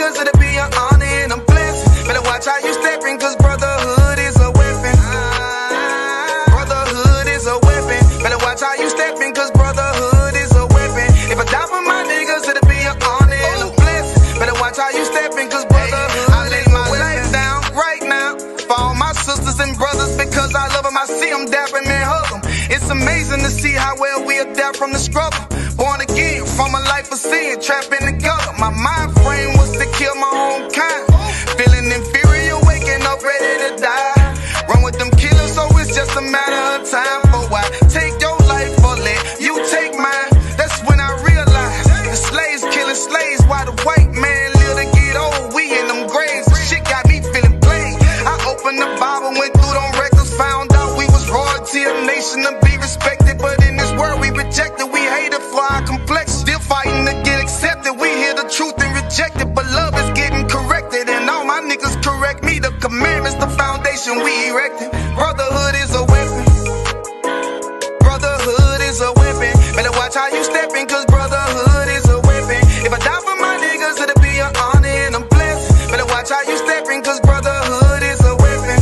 niggas, it'll be an honor and a blessing. Better watch how you stepping, cause brotherhood is a weapon. Brotherhood is a weapon. Better watch how you stepping, cause brotherhood is a weapon. If I die for my niggas, it'll be an honor and a blessing. Better watch how you stepping, cause brotherhood. I lay my life down right now for all my sisters and brothers, because I love them. I see them dapping and hug them. It's amazing to see how well we adapt from the struggle. Born again from a life of sin, trapped in the gutter. My mind frame was to kill my own kind. Feeling inferior, waking up ready to die. Run with them killers, so it's just a matter of time. For why take your life or let you take mine? That's when I realized the slaves killing slaves while the white man live to get old. We in them graves, the shit got me feeling plain. I opened the Bible, went through them records, found out we was royalty, a nation to be respected. But in this world we rejected, we hated for our complex. Still fighting to get accepted. We hear the truth and reject it, but love is getting corrected. And all my niggas correct me. The commandments, the foundation we erected. Brotherhood is a weapon. Brotherhood is a weapon. Better watch how you stepping, cause brotherhood is a weapon. If I die for my niggas, it'll be an honor and a blessing. Better watch how you stepping, cause brotherhood is a weapon.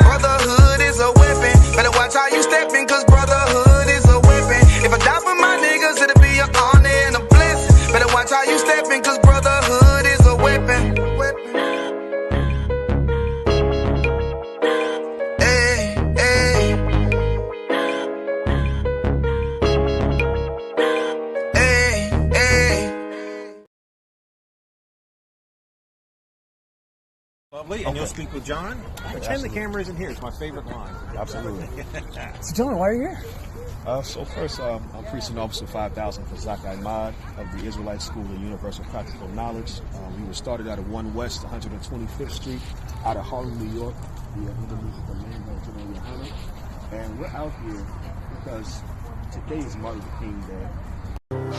Brotherhood is a weapon. Better watch how you stepping, cause brotherhood is a weapon. If I die for my niggas, it'll be an honor and a blessing. Better watch how you stepping, cause brotherhood is a weapon. Hey, hey. Hey, hey. Lovely, and you'll speak with John. Pretend the camera isn't here. It's my favorite line. Absolutely. So, John, why are you here? So first, I'm Precinct Officer 5000 for Zach Ahmad of the Israelite School of Universal Practical Knowledge. We were started out of 1 West 125th Street out of Harlem, New York. We are underneath the land of General Yahanna. And we're out here because today is Martin Luther King Day.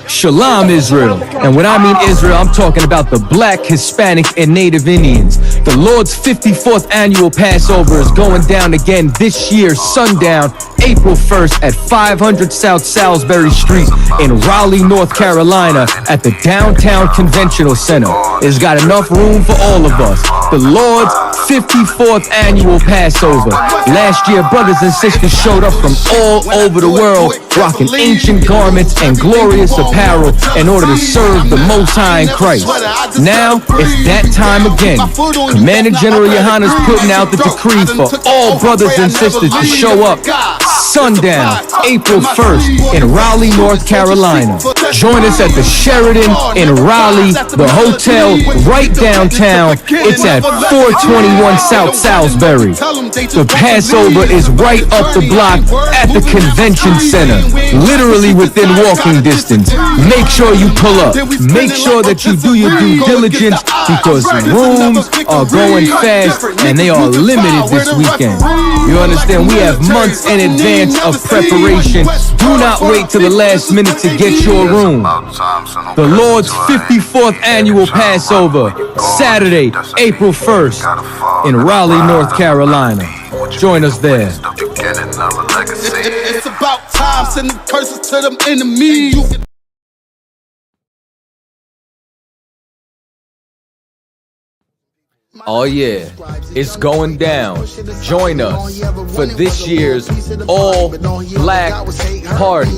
Shalom, Israel. And when I mean Israel, I'm talking about the Black, Hispanic, and Native Indians. The Lord's 54th annual Passover is going down again this year, sundown, April 1st at 500 South Salisbury Street in Raleigh, North Carolina at the Downtown Conventional Center. It's got enough room for all of us. The Lord's 54th annual Passover. Last year, brothers and sisters showed up from all over the world, rocking ancient garments and glorious apparel in order to serve the Most High in Christ. Now, it's that time again. Commander General Yahanna is putting out the decree for all brothers and sisters to show up sundown, April 1st in Raleigh, North Carolina. Join us at the Sheraton in Raleigh, the hotel right downtown. It's at 421 South Salisbury. The Passover is right up the block at the Convention Center, literally within walking distance. Make sure you pull up. Make sure that you do your due diligence, because rooms are going fast and they are limited this weekend. You understand? We have months in advance of preparation. Do not wait till the last minute to get your room. The Lord's 54th annual Passover, Saturday, April 1st in Raleigh, North Carolina. Join us there. It's about time, sending curses to them enemies. Oh yeah, it's going down. Join us for this year's All Black Party,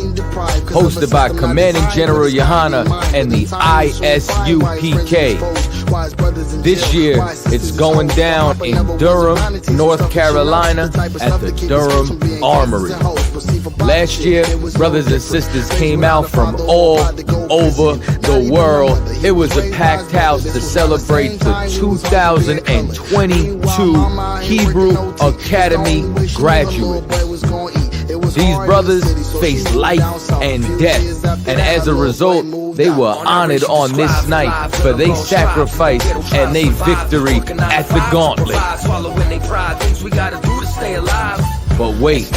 hosted by Commanding General Yahanna and the I.S.U.P.K. This year, it's going down in Durham, North Carolina at the Durham Armory. Last year, brothers and sisters came out from all over the world. It was a packed house to celebrate the 2022 Hebrew Academy graduates. These brothers faced life and death, and as a result, they were honored on this night for their sacrifice and their victory at the gauntlet. But wait,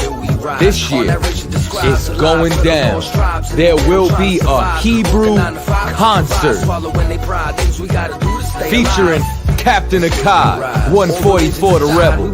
this year, it's going down. There will be a Hebrew concert featuring Captain Akkad, 144 the Rebel,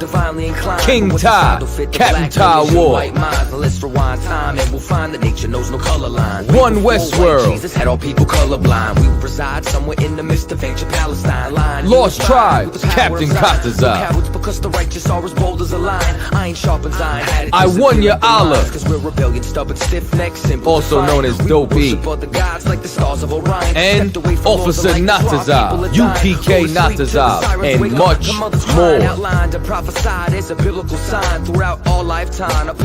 divinely inclined. King Ty, Captain Ty Ward. Let's rewind time and we'll find that nature knows no color line. One Westworld. Jesus had all people colorblind. We reside somewhere in the midst of ancient Palestine. Line Lost Tribes, Captain Kataza. Because the righteous are as bold as a lion. Iron sharpens iron. I won your Allah. Because we're rebellion, stubborn, stiff neck, simple. Also known as Dope E. The gods like the stars of Orion. And Officer Natazab, UPK Natazab, and much more.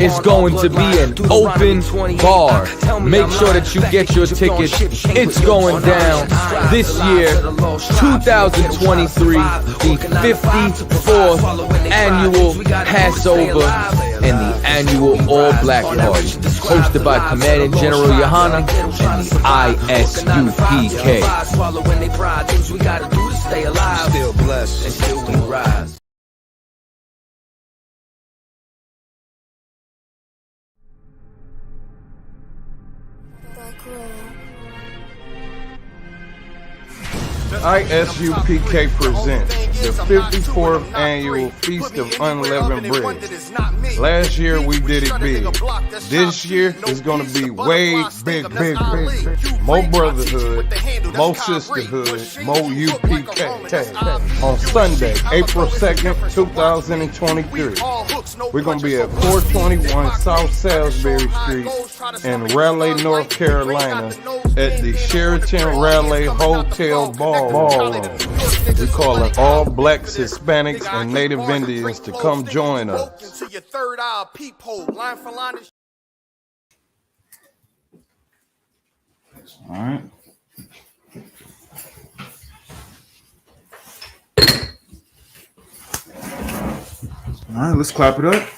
It's going to be an open bar. Make sure that you get your tickets. It's going down this year, 2023, the 54th annual Passover and the annual All Black Party, hosted by Commanding General Yahanna and the I.S.U.P.K. Still blessed. And still we rise. I.S.U.P.K. presents the 54th annual Feast of Unleavened Bread. Last year we did it big. This year is going to be way big. More brotherhood, more sisterhood, more UPK. On Sunday, April 2nd, 2023, we're going to be at 421 South Salisbury Street in Raleigh, North Carolina at the Sheraton Raleigh Hotel Ballroom. We call it all blacks, Hispanics, and Native Indians to come join us. All right. All right, let's clap it up.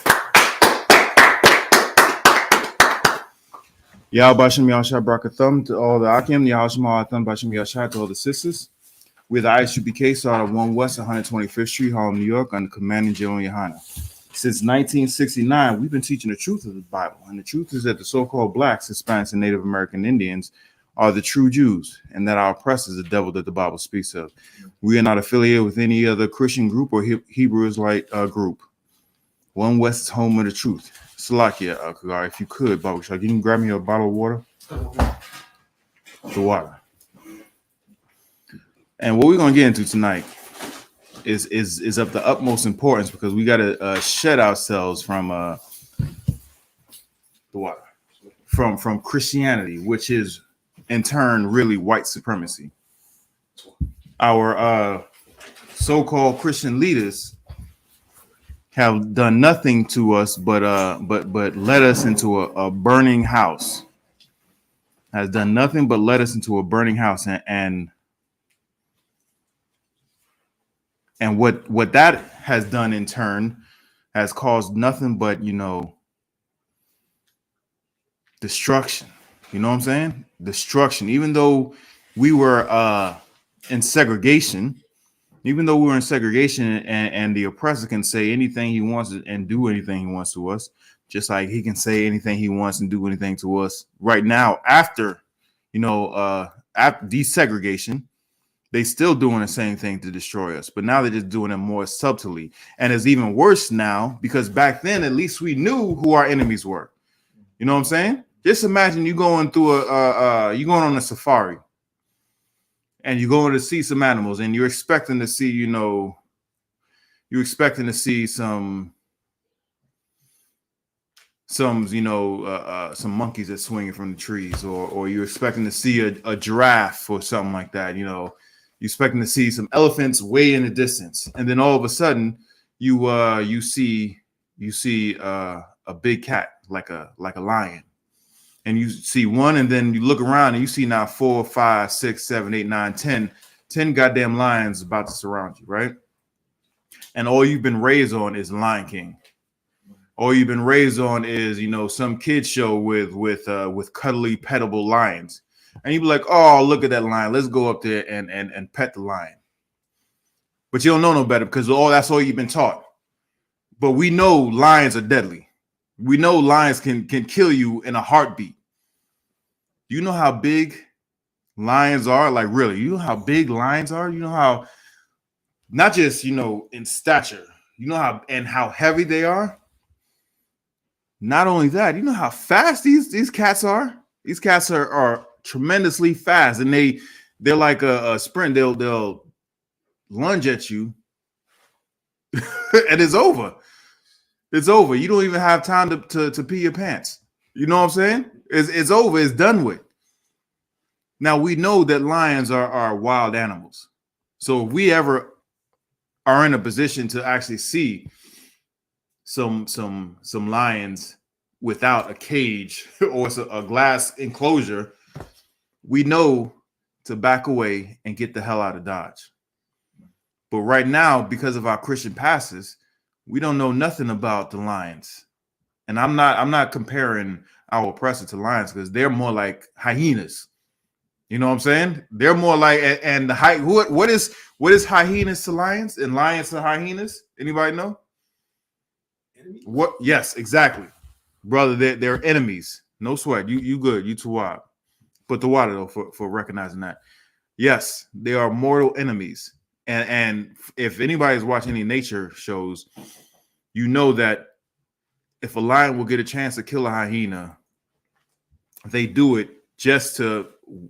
Yah Bashim Yahshua Brakathum to all the Akim, Yahshua Atham Bashim Yahshua to all the sisters. We're the I.S.U.P.K. started 1 West 125th Street, Harlem, New York, under Commanding General Yahanna. Since 1969, we've been teaching the truth of the Bible, and the truth is that the so-called blacks, Hispanics, and Native American Indians are the true Jews, and that our oppressor is the devil that the Bible speaks of. We are not affiliated with any other Christian group or Hebrew Israelite group. 1 West is home of the truth. Salakia, Kagar, if you could, Baba Shah, you can grab me a bottle of water. The water. And what we're going to get into tonight is of the utmost importance because we got to shed ourselves from the water, from Christianity, which is in turn really white supremacy. Our so-called Christian leaders have done nothing to us but led us into a burning house. Has done nothing but led us into a burning house, and what that has done in turn has caused nothing but, destruction. You know what I'm saying? Destruction. Even though we were in segregation, and the oppressor can say anything he wants and do anything he wants to us, just like he can say anything he wants and do anything to us right now after desegregation. They still doing the same thing to destroy us, but now they're just doing it more subtly. And it's even worse now because back then, at least we knew who our enemies were. You know what I'm saying? Just imagine you going through you going on a safari and you're going to see some animals and you're expecting to see, some monkeys that's swinging from the trees, or you're expecting to see a giraffe or something like that. You're expecting to see some elephants way in the distance, and then all of a sudden you see a big cat like a lion, and you see one, and then you look around and you see now 4, 5, 6, 7, 8, 9, 10 goddamn lions about to surround you, right? And all you've been raised on is Lion King. All you've been raised on is, some kid show with cuddly, petable lions. And you'd be like, oh, look at that lion. Let's go up there and pet the lion. But you don't know no better because that's all you've been taught. But we know lions are deadly. We know lions can kill you in a heartbeat. Do you know how big lions are? Like, really, you know how big lions are? You know how, not just, in stature, You know how heavy they are. Not only that, you know how fast these cats are. These cats are tremendously fast, and they're like a sprint. They'll lunge at you, and it's over. It's over. You don't even have time to pee your pants. You know what I'm saying? It's over. It's done with. Now we know that lions are wild animals. So if we ever are in a position to actually see some lions without a cage or a glass enclosure, we know to back away and get the hell out of Dodge. But right now, because of our Christian pastors, we don't know nothing about the lions. And I'm not comparing our oppressor to lions, because they're more like hyenas. You know what I'm saying? They're more like, and the what is hyenas to lions and lions to hyenas? Anybody know? What? Yes, exactly, brother. They're enemies. No sweat. You good. You too wild. Put the water though for recognizing that. Yes, they are mortal enemies. And if anybody's watching any nature shows, you know that if a lion will get a chance to kill a hyena, they do it just to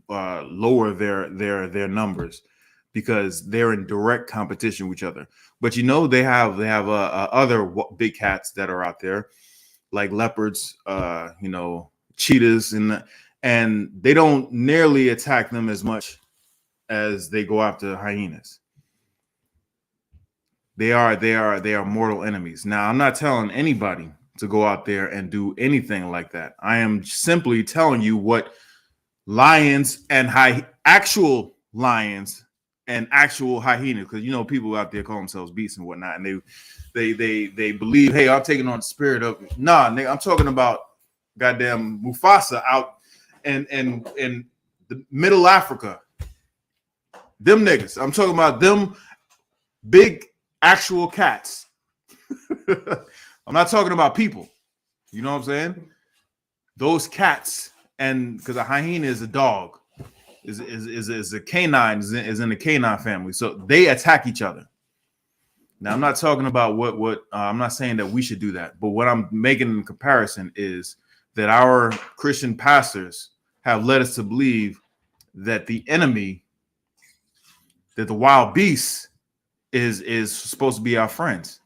lower their numbers, because they're in direct competition with each other. But you know, they have other big cats that are out there, like leopards, cheetahs, and they don't nearly attack them as much as they go after hyenas. They are mortal enemies. Now, I'm not telling anybody to go out there and do anything like that. I am simply telling you what lions and actual lions and actual hyenas, because you know people out there call themselves beasts and whatnot, and they believe, hey, I'm taking on the spirit of nigga, I'm talking about goddamn Mufasa out in the middle Africa. Them niggas. I'm talking about them big actual cats. I'm not talking about people. You know what I'm saying? Those cats, and because a hyena is a dog, is a canine, is in the canine family, so they attack each other. Now, I'm not talking about what I'm not saying that we should do that, but what I'm making in comparison is that our Christian pastors have led us to believe that the enemy, that the wild beast, is supposed to be our friends,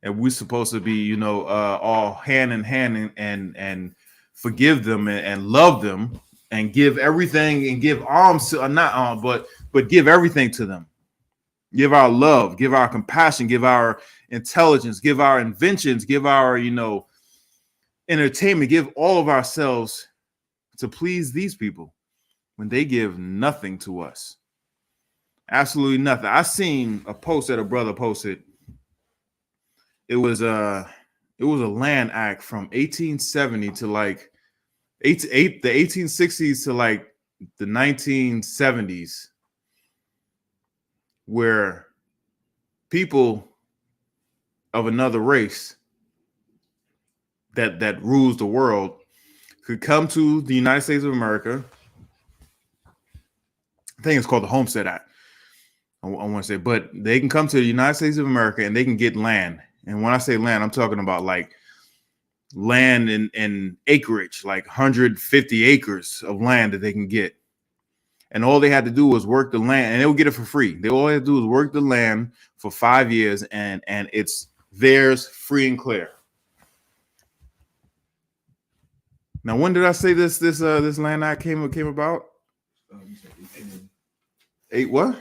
and we're supposed to be, all hand in hand and forgive them and love them and give everything and give alms to, not alms, but give everything to them. Give our love, give our compassion, give our intelligence, give our inventions, give our, entertainment, give all of ourselves to please these people when they give nothing to us. Absolutely nothing. I seen a post that a brother posted. It was a land act from 1870 to like the 1860s to like the 1970s, where people of another race that rules the world could come to the United States of America. I think it's called the Homestead Act. I want to say, but they can come to the United States of America and they can get land. And when I say land, I'm talking about like land in acreage, like 150 acres of land that they can get. And all they had to do was work the land, and they would get it for free. They all had to do was work the land for 5 years, and it's theirs free and clear. Now, when did I say this land act came about? What?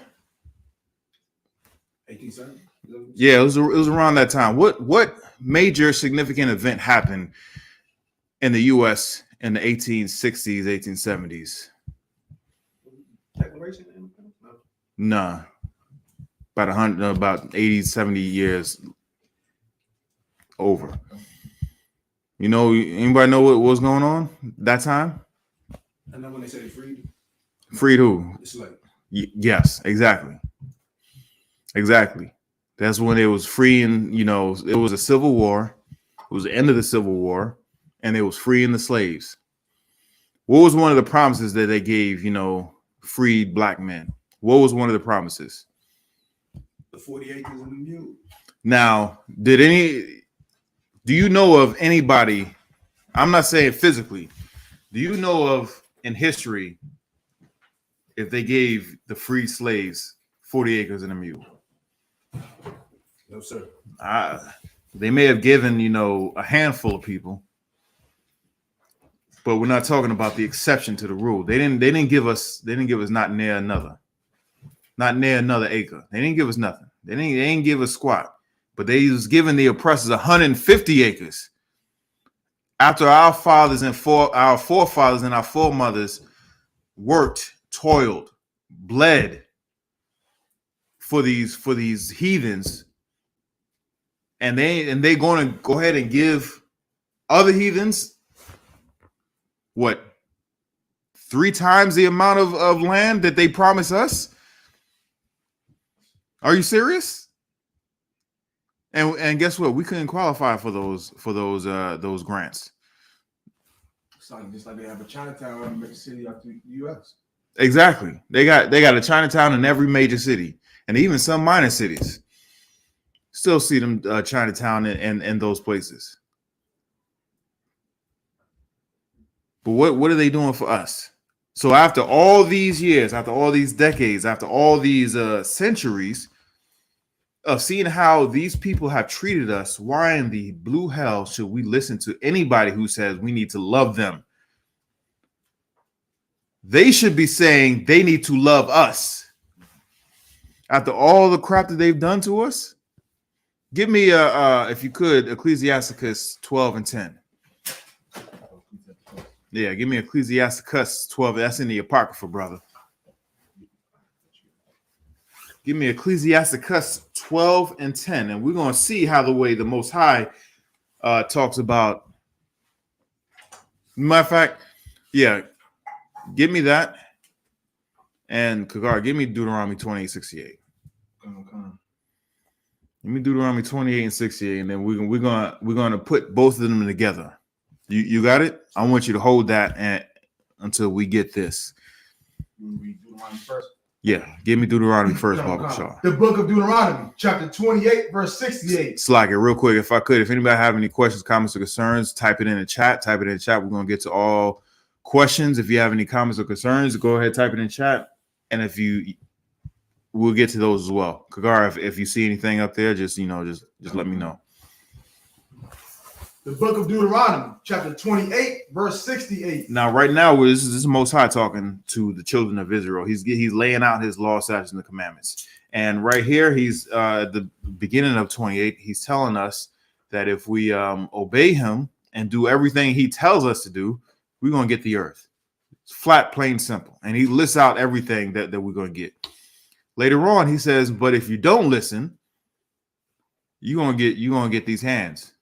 1870. Yeah, it was around that time. What major significant event happened in the U.S. in the 1860s, 1870s? Declaration of Independence? Nah, about 80, 70 years over. Anybody know what was going on that time? And then when they say they freed? Freed who? It's like, yes, exactly. That's when it was free, and it was a civil war. It was the end of the Civil War, and it was freeing the slaves. What was one of the promises that they gave, freed black men? What was one of the promises? the 40 acres and the mule. Now, do you know of anybody? I'm not saying physically. Do you know of in history if they gave the freed slaves 40 acres and a mule? No, sir. They may have given, a handful of people, but we're not talking about the exception to the rule. They didn't give us not near another acre. They didn't give us nothing. They didn't give us squat. But they was giving the oppressors 150 acres. After our fathers and our forefathers and our foremothers worked, toiled, bled for these heathens, and they're going to go ahead and give other heathens what, 3 times the amount of land that they promised us? Are you serious? And guess what? We couldn't qualify for those grants. Just like they have a Chinatown in every city out the U.S. Exactly. They got a Chinatown in every major city, and even some minor cities. Still see them Chinatown in those places. But what are they doing for us? So after all these years, after all these decades, after all these centuries of seeing how these people have treated us, why in the blue hell should we listen to anybody who says we need to love them? They should be saying they need to love us. After all the crap that they've done to us, give me if you could, Ecclesiasticus 12:10. Yeah, give me Ecclesiasticus 12. That's in the Apocrypha, brother. Give me Ecclesiasticus 12:10, and we're going to see how the way the Most High talks about. Matter of fact, yeah, give me that. And Kagar, give me Deuteronomy 28:68. Give me Deuteronomy 28:68, and then we're gonna put both of them together. You got it? I want you to hold that until we get this. Read Deuteronomy first. Yeah, give me Deuteronomy first, Baba Shaw. The book of Deuteronomy, chapter 28, verse 68. Slack it real quick, if I could. If anybody have any questions, comments, or concerns, type it in the chat. We're gonna get to all questions. If you have any comments or concerns, go ahead, type it in chat. And we'll get to those as well. Kagar, if you see anything up there, just let me know. The book of Deuteronomy, chapter 28, verse 68. Now, right now, this is Most High talking to the children of Israel. He's laying out his law, statutes, and the commandments. And right here, he's at the beginning of 28. He's telling us that if we obey him and do everything he tells us to do, we're going to get the earth. It's flat, plain, simple. And he lists out everything that we're going to get. Later on, he says, but if you don't listen, you're going to get these hands.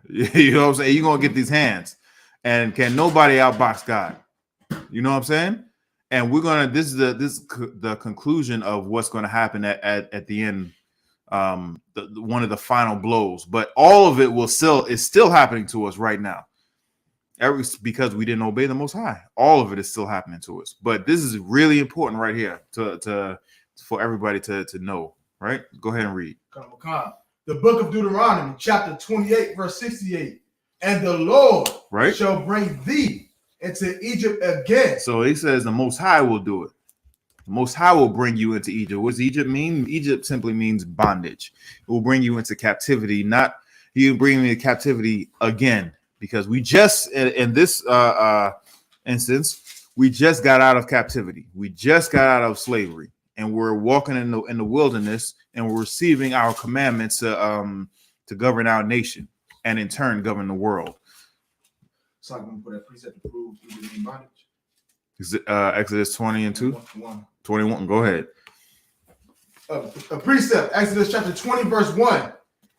You know what I'm saying? You're going to get these hands. And can nobody outbox God? You know what I'm saying? And this is the conclusion of what's going to happen at the end, one of the final blows. But all of it is still happening to us right now. Because we didn't obey the Most High. All of it is still happening to us. But this is really important right here for everybody to know, right? Go ahead and read. The book of Deuteronomy, chapter 28, verse 68. And the Lord shall bring thee into Egypt again. So he says the Most High will do it. The Most High will bring you into Egypt. What does Egypt mean? Egypt simply means bondage. It will bring you into captivity. He will bring you into captivity again. Because we just, in this instance, we just got out of captivity. We just got out of slavery. And we're walking in the wilderness, and we're receiving our commandments to govern our nation, and in turn govern the world. So I'm going to put a precept to prove Egypt in bondage. Is it Exodus 20 and 2? 21. Go ahead. A precept, Exodus chapter 20, verse 1.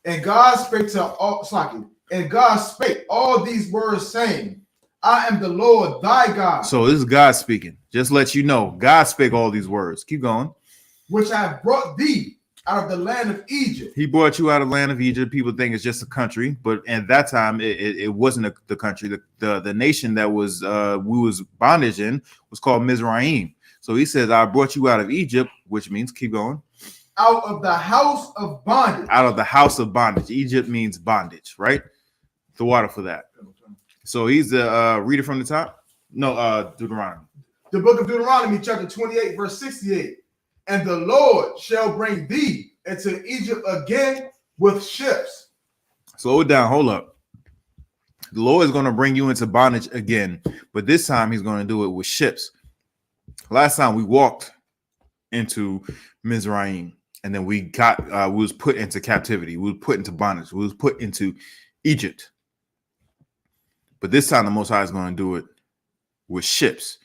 And God spake all these words, saying, I am the Lord thy God. So this is God speaking. Just let you know, God spake all these words. Keep going. Which I have brought thee out of the land of Egypt. He brought you out of the land of Egypt. People think it's just a country, but at that time it wasn't the country. The nation that was we was bondage in was called Mizraim. So he says, I brought you out of Egypt, which means keep going. out of the house of bondage. Out of the house of bondage. Egypt means bondage, right? The water for that. So he's the reader from the top. No, Deuteronomy. The book of Deuteronomy, chapter 28, verse 68. And the Lord shall bring thee into Egypt again with ships. Slow it down. Hold up. The Lord is going to bring you into bondage again, but this time he's going to do it with ships. Last time we walked into Mizraim, and then we was put into captivity. We was put into bondage. We was put into Egypt. But this time the Most High is going to do it with ships.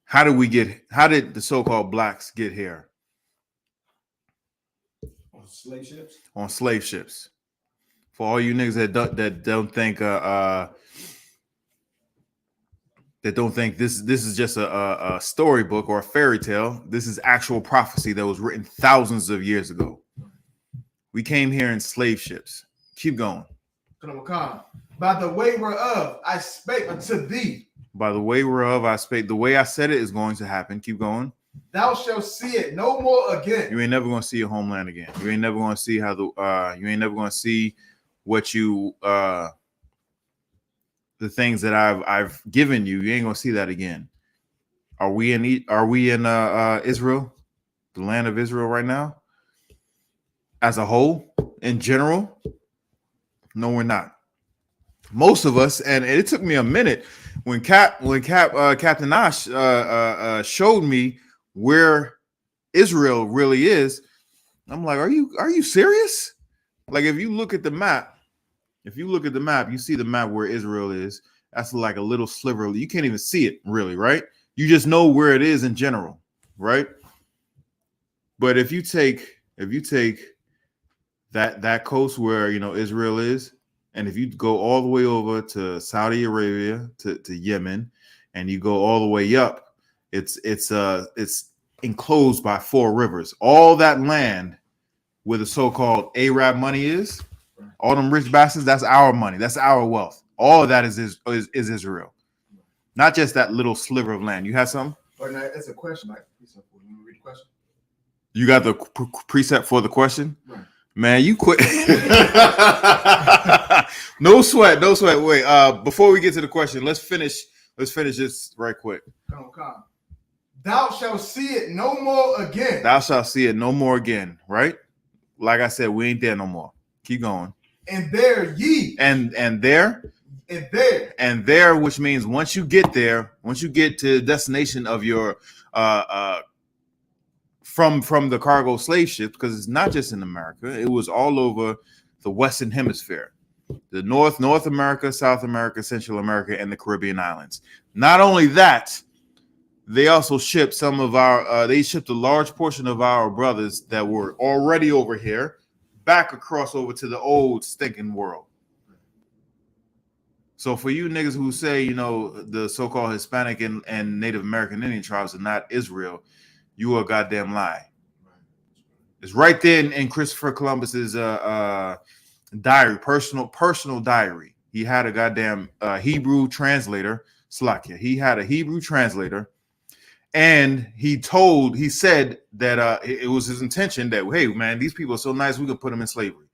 How did the so-called blacks get here? On slave ships? On slave ships. For all you niggas that don't think this is just a storybook or a fairy tale. This is actual prophecy that was written thousands of years ago. We came here in slave ships. Keep going. By the way whereof I spake unto thee. By the way whereof I spake. The way I said it is going to happen. Keep going. Thou shalt see it no more again. You ain't never going to see your homeland again. You ain't never going to see how you ain't never going to see what you the things that I've given you. You ain't going to see that again. Are we in Israel, the land of Israel right now? As a whole, in general? No, we're not. Most of us, and it took me a minute when Captain Ash showed me where Israel really is. I'm like, are you serious? Like, if you look at the map, you see the map where Israel is. That's like a little sliver. You can't even see it really, right? You just know where it is in general, right? But if you take that coast where Israel is, and if you go all the way over to Saudi Arabia, to Yemen, and you go all the way up, it's enclosed by 4 rivers. All that land where the so-called Arab money is, all them rich bastards, that's our money, that's our wealth. All of that is Israel, not just that little sliver of land. You have something? That's a question. You read the question? You got the precept for the question? Right. Man, you quit. No sweat. Wait, before we get to the question, let's finish this right quick. Come. Thou shalt see it no more again. Thou shalt see it no more again, right? Like I said, we ain't there no more. Keep going. And there ye. And there. And there, which means once you get to the destination of your from the cargo slave ships, because it's not just in America, it was all over the Western Hemisphere, the North America, South America, Central America, and the Caribbean islands. Not only that, they also shipped they shipped a large portion of our brothers that were already over here back across over to the old stinking world. So for you niggas who say, the so-called Hispanic and Native American Indian tribes are not Israel, you are a goddamn lie. It's right there in Christopher Columbus's diary, personal diary. He had a goddamn Hebrew translator, Slakia. He had a Hebrew translator, and he said that it was his intention that, hey man, these people are so nice, we could put them in slavery.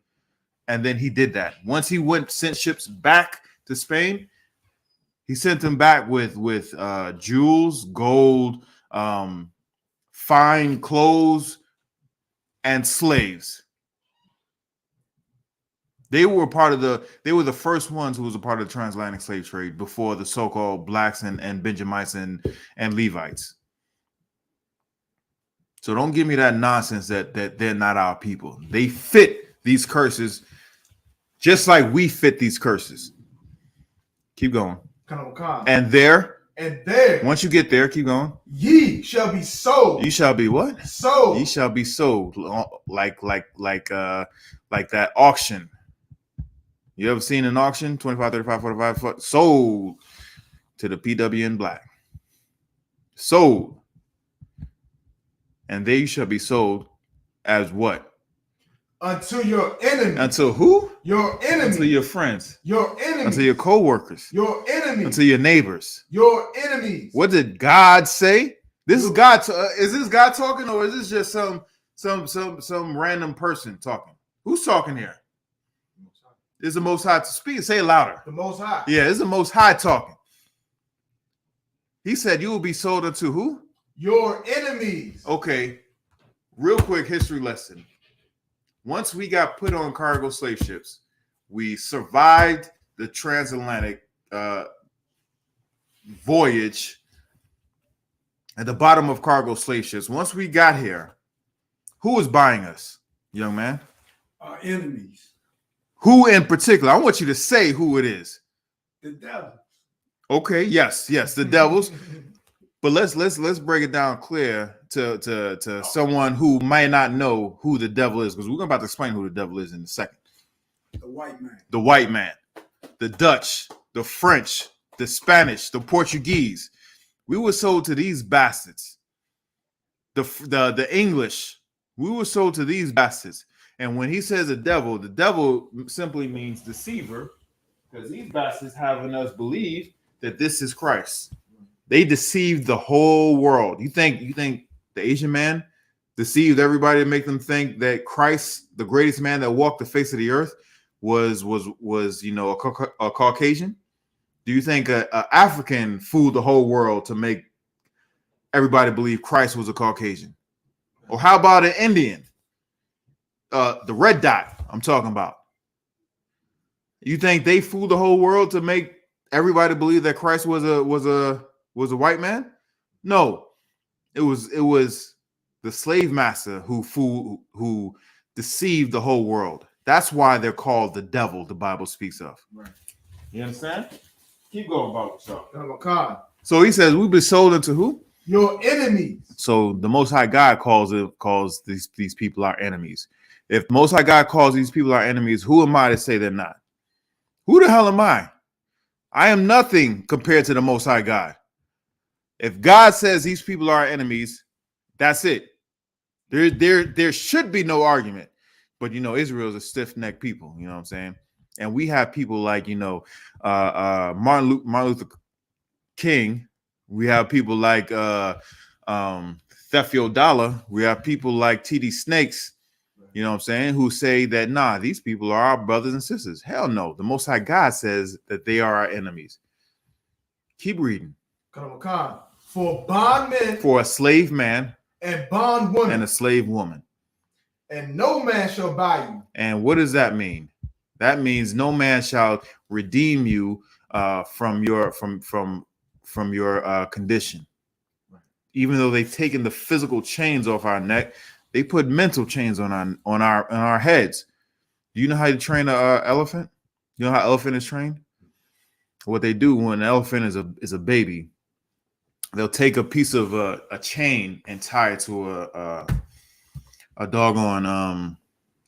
And then he did that. Once he sent ships back to Spain, he sent them back with jewels, gold, fine clothes, and slaves. They were the first ones who was a part of the transatlantic slave trade before the so-called blacks and Benjamites and Levites. So don't give me that nonsense that they're not our people. They fit these curses just like we fit these curses. Keep going. And there. Once you get there, keep going. Ye shall be sold. You shall be what? Sold. Ye shall be sold. Like that auction. You ever seen an auction? 25, 35, 45, sold to the PWN black. Sold. And there you shall be sold as what? Unto your enemy. Until who? Your enemy. Until your friends. Your enemy. Until your co-workers. Your enemy. Until your neighbors. Your enemies. What did God say? This is God. Is this God talking, or is this just Some random person talking. Who's talking here? Is the Most High to speak? Say it louder. The Most High. Yeah, it's the Most High talking. He said, "You will be sold unto who? Your enemies." Okay, real quick history lesson. Once we got put on cargo slave ships, we survived the transatlantic voyage at the bottom of cargo slave ships. Once we got here, who was buying us, young man? Our enemies. Who in particular? I want you to say who it is. The devil. Okay, yes, the devils. But let's break it down clear to someone who might not know who the devil is, because we're about to explain who the devil is in a second. The white man. The white man, the Dutch, the French, the Spanish, the Portuguese. We were sold to these bastards. The English. We were sold to these bastards. And when he says the devil simply means deceiver, because these bastards having us believe that this is Christ. They deceived the whole world. You think the Asian man deceived everybody to make them think that Christ, the greatest man that walked the face of the earth, was a Caucasian? Do you think a African fooled the whole world to make everybody believe Christ was a Caucasian? Or how about an Indian? The red dot I'm talking about. You think they fooled the whole world to make everybody believe that Christ was a white man? No, it was the slave master who deceived the whole world. That's why they're called the devil. The Bible speaks of. Right. You understand? Keep going about yourself. So he says we've been sold into who? Your enemies. So the Most High God calls these people our enemies. If the Most High God calls these people our enemies, who am I to say they're not? Who the hell am I? I am nothing compared to the Most High God. If God says these people are our enemies, that's it. There should be no argument. But Israel is a stiff-necked people. You know what I'm saying? And we have people like Martin Luther King. We have people like Thefio Dollar. We have people like TD Snakes. You know what I'm saying? Who say that, nah, these people are our brothers and sisters. Hell no. The Most High God says that they are our enemies. Keep reading. For bondmen. For a slave man. And bondwoman. And a slave woman. And no man shall buy you. And what does that mean? That means no man shall redeem you from your condition. Even though they've taken the physical chains off our neck, they put mental chains on our heads. Do you know how to train an elephant? You know how elephant is trained? What they do when an elephant is a baby, they'll take a piece of a chain and tie it to a doggone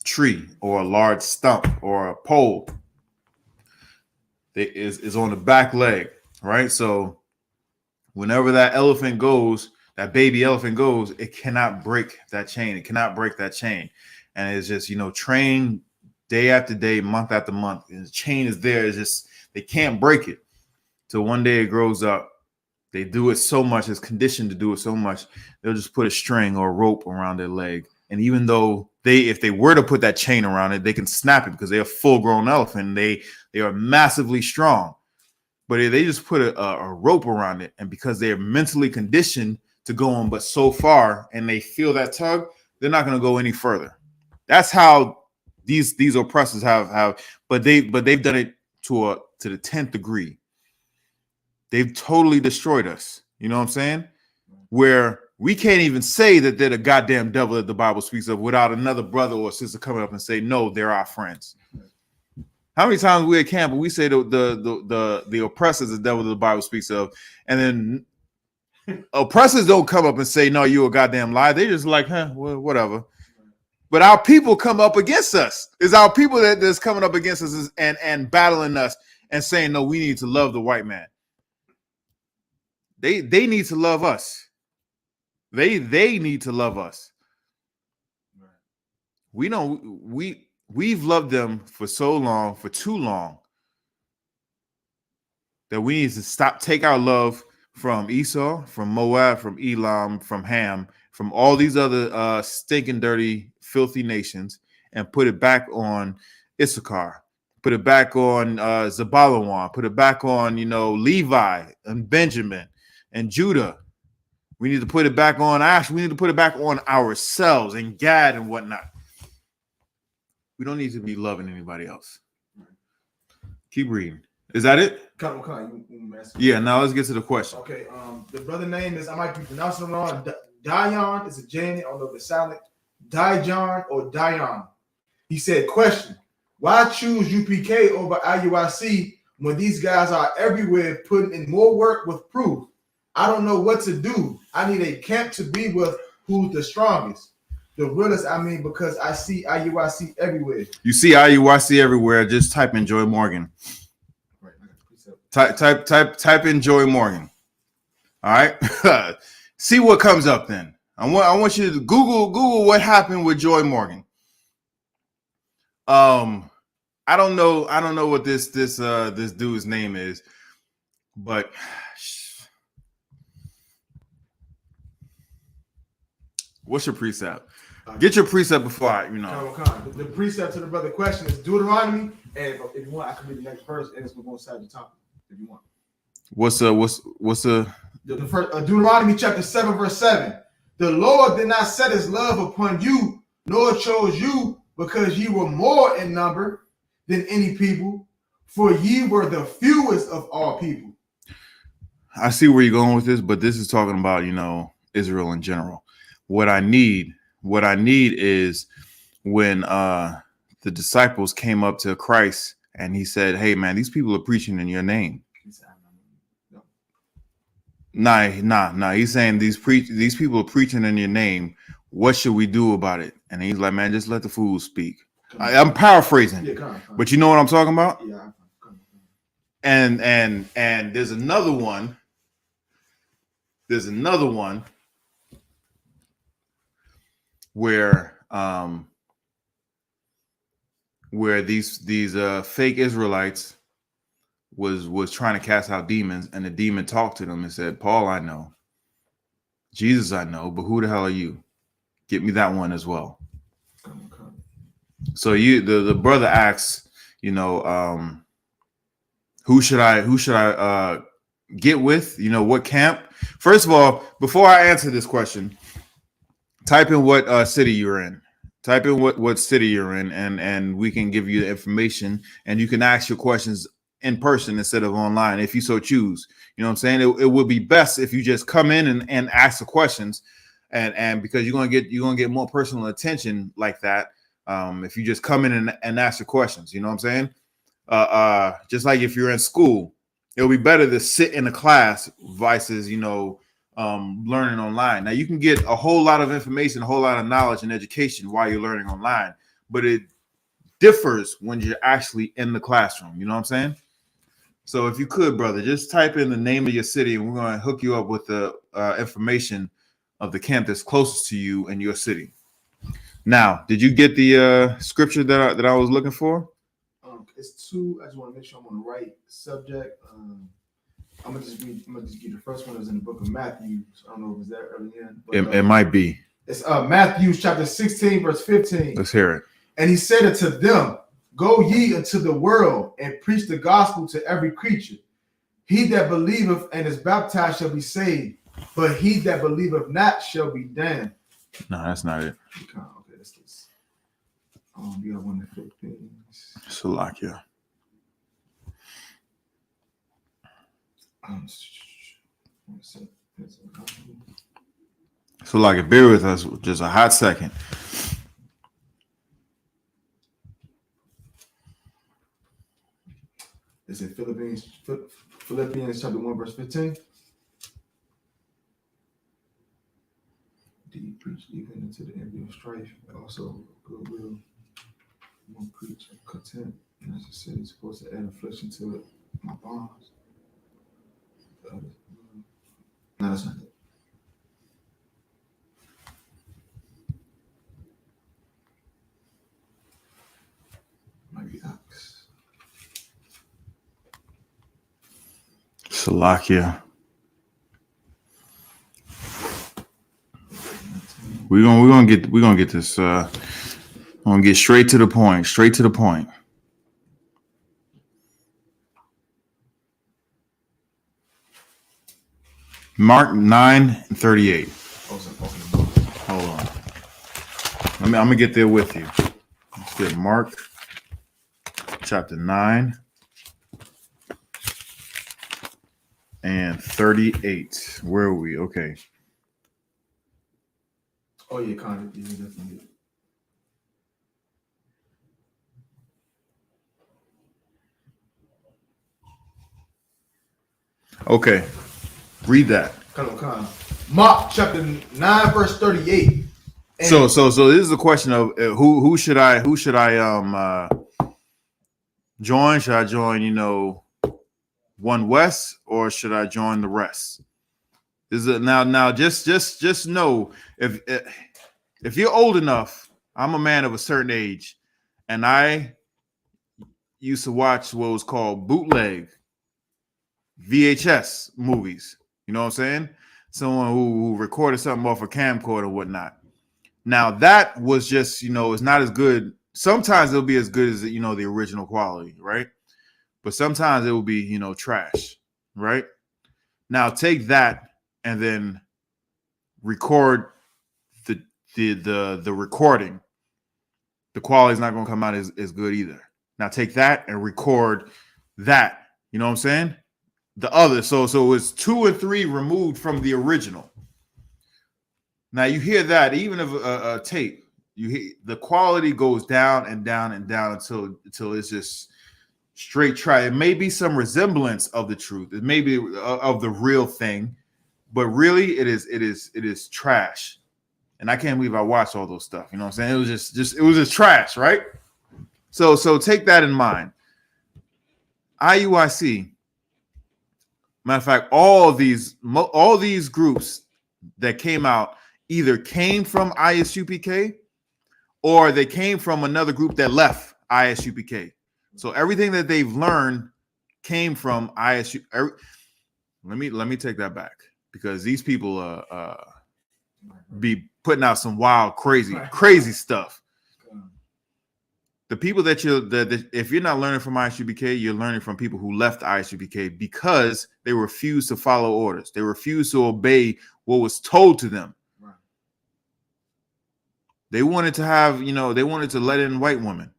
tree or a large stump or a pole. It is on the back leg, right? So whenever that elephant goes, that baby elephant goes, it cannot break that chain. It cannot break that chain. And it's just, trained day after day, month after month. And the chain is there. It's just, they can't break it. So one day it grows up. They do it so much, it's conditioned to do it so much, they'll just put a string or a rope around their leg. And even though if they were to put that chain around it, they can snap it because they're a full-grown elephant. They are massively strong. But if they just put a rope around it, and because they're mentally conditioned to go on but so far, and they feel that tug, they're not going to go any further. That's how these oppressors have, but they've done it to the 10th degree. They've totally destroyed us. You know what I'm saying? Where we can't even say that they're the goddamn devil that the Bible speaks of without another brother or sister coming up and say, no, they're our friends. How many times we at camp we say the oppressors the devil that the Bible speaks of, and then oppressors don't come up and say, no, you a goddamn lie. They just like, well, whatever. But our people come up against us. It's our people that's coming up against us and battling us and saying, no, we need to love the white man. They need to love us. They need to love us. We've loved them for so long, for too long, that we need to take our love from Esau, from Moab, from Elam, from Ham, from all these other stinking, dirty, filthy nations, and put it back on Issachar, put it back on Zebulun, put it back on, Levi and Benjamin and Judah. We need to put it back on Asher. We need to put it back on ourselves and Gad and whatnot. We don't need to be loving anybody else. Keep reading. Is that it? Yeah, now let's get to the question. Okay, the brother name is, I might be pronouncing it wrong. Dion is a J. I don't know if it's silent. Dijon or Dion. He said, question, why choose UPK over IUIC when these guys are everywhere putting in more work with proof? I don't know what to do. I need a camp to be with who's the strongest. The realest, because I see IUIC everywhere. You see IUIC everywhere, just type in Joy Morgan. Type in Joy Morgan. All right. See what comes up then. I want you to Google what happened with Joy Morgan. I don't know what this dude's name is, but what's your precept? Get your precept before I, The precept to the brother question is Deuteronomy, and if you want, I can be the next verse, and it's going to go inside the topic if you want. What's the first Deuteronomy chapter 7 verse 7? The Lord did not set his love upon you, nor chose you, because ye were more in number than any people, for ye were the fewest of all people. I see where you're going with this, but this is talking about, Israel in general. What I need is when the disciples came up to Christ and he said, hey man, these people are preaching in your name. Nah. He's saying these people are preaching in your name. What should we do about it? And he's like, man, just let the fools speak. I'm paraphrasing, but you know what I'm talking about? Yeah. And there's another one. Where these fake Israelites was trying to cast out demons, and the demon talked to them and said, Paul, I know. Jesus, I know, but who the hell are you? Get me that one as well. So the brother asks, who should I get with? What camp? First of all, before I answer this question, type in what city you're in. Type in what city you're in, and we can give you the information, and you can ask your questions in person instead of online if you so choose. You know what I'm saying? It would be best if you just come in and ask the questions, and because you're gonna get more personal attention like that if you just come in and ask the questions. You know what I'm saying? Just like if you're in school, it'll be better to sit in a class versus learning online. Now you can get a whole lot of information, a whole lot of knowledge and education while you're learning online, but it differs when you're actually in the classroom. You know what I'm saying? So if you could, brother, just type in the name of your city, and we're going to hook you up with the information of the camp that's closest to you in your city. Now, did you get the scripture that I was looking for? It's two. I just want to make sure I'm on the right subject. I'm gonna just give the first one. Is in the book of Matthew. So I don't know if it's there early in. But, it might be. It's Matthew chapter 16 verse 15. Let's hear it. And he said unto them, go ye into the world and preach the gospel to every creature. He that believeth and is baptized shall be saved, but he that believeth not shall be damned. No, that's not it. Okay, that's this. You got one that flip things. Salakia. Salakia, bear with us just a hot second. Is it Philippians chapter 1 verse 15? Do you preach even into the envy of strife, but also goodwill? One preach of content, and as I said, it's supposed to add affliction to it. My bonds. No, that's not it. Might be Ox. Salakia. We're gonna get this. We're gonna get straight to the point. Straight to the point. Mark 9:38. Hold on. I'm gonna get there with you. Let's get Mark chapter 9 and 38. Where are we? Okay. Oh yeah, Connor. You definitely did. Okay. Read that. Come on. Mark chapter 9, verse 38. And So this is a question of who should I join? Should I join One West, or should I join the rest? Is it now just know if you're old enough, I'm a man of a certain age, and I used to watch what was called bootleg VHS movies. You know what I'm saying? Someone who recorded something off a camcorder or whatnot. Now that was just, it's not as good. Sometimes it'll be as good as the original quality, right? But sometimes it will be, trash, right? Now take that and then record the recording. The quality is not going to come out as good either. Now take that and record that. You know what I'm saying? The other, so it's 2 and 3 removed from the original. Now you hear that even if a tape, you hear the quality goes down and down and down until it's just straight trash. It may be some resemblance of the truth. It may be of the real thing, but really it is trash. And I can't believe I watched all those stuff. You know what I'm saying? It was just trash, right? So take that in mind. IUIC. Matter of fact, all these groups that came out either came from I.S.U.P.K. or they came from another group that left I.S.U.P.K. So everything that they've learned came from I.S.U. Let me take that back, because these people be putting out some wild, crazy stuff. The people that if you're not learning from I.S.U.P.K, you're learning from people who left I.S.U.P.K because they refused to follow orders. They refused to obey what was told to them. Right. They wanted to have, they wanted to let in white women.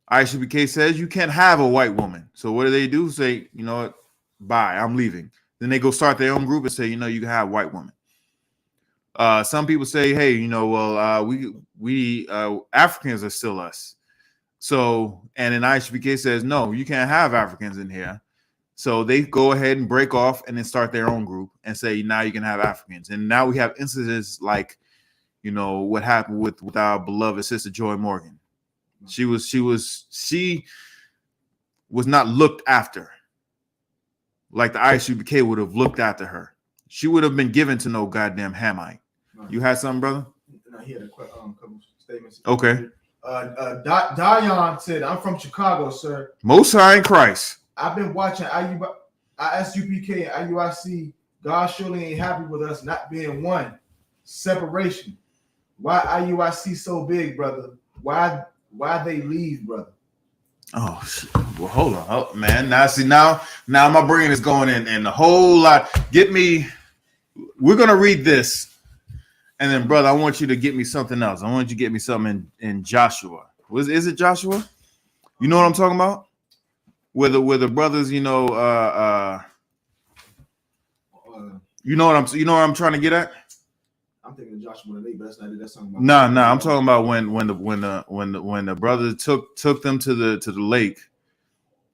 I.S.U.P.K says you can't have a white woman. So what do? Say, you know what? Bye, I'm leaving. Then they go start their own group and say, you can have white women. Some people say, hey, we Africans are still us. So, and then I.S.U.P.K says, no, you can't have Africans in here. So they go ahead and break off and then start their own group and say, now you can have Africans. And now we have incidents like, what happened with our beloved sister Joy Morgan. She was not looked after like the I.S.U.P.K would have looked after her. She would have been given to no goddamn Hamite. You had something, brother? No, he had a couple statements. Okay. Dion said, I'm from Chicago, sir. Most High in Christ. I've been watching I.S.U.P.K and IUIC. God surely ain't happy with us not being one. Separation. Why IUIC so big, brother? Why they leave, brother? Oh, well, hold on. Oh, man. Now my brain is going in a whole lot. We're going to read this. And then, brother, I want you to get me something else. I want you to get me something in Joshua. Is it Joshua? You know what I'm talking about? Where the brothers, you know what I'm trying to get at? I'm thinking of Joshua 8, but that's something about. No, I'm talking about when the brothers took them to the lake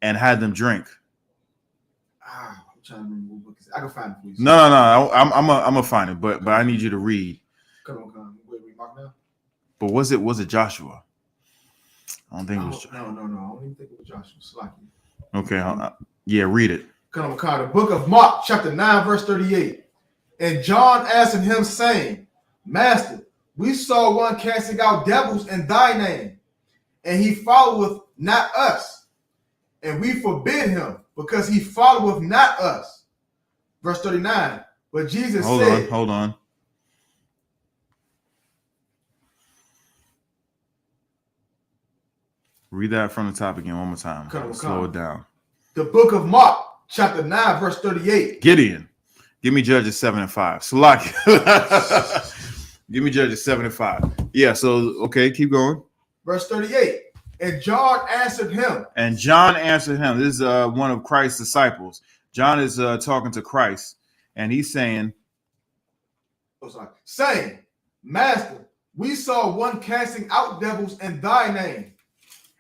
and had them drink. I'm trying to remember what book is. I can find it for you. No. I'm gonna find it, but I need you to read. Come on. Wait, Mark now. But was it Joshua? I don't think it was Joshua. No. I don't even think it was Joshua. Slacky. Okay, yeah, read it. Come on, the book of Mark, chapter 9, verse 38. And John answered him, saying, Master, we saw one casting out devils in thy name, and he followeth not us. And we forbid him, because he followeth not us. Verse 39. But Jesus said, Hold on. Read that from the top again one more time. Slow it down. The book of Mark, chapter 9, verse 38. Gideon. Give me Judges 7 and 5. Salaki. Give me Judges 7 and 5. Yeah, so, okay, keep going. Verse 38. And John answered him. And John answered him. This is one of Christ's disciples. John is talking to Christ, and he's saying, saying, Master, we saw one casting out devils in thy name.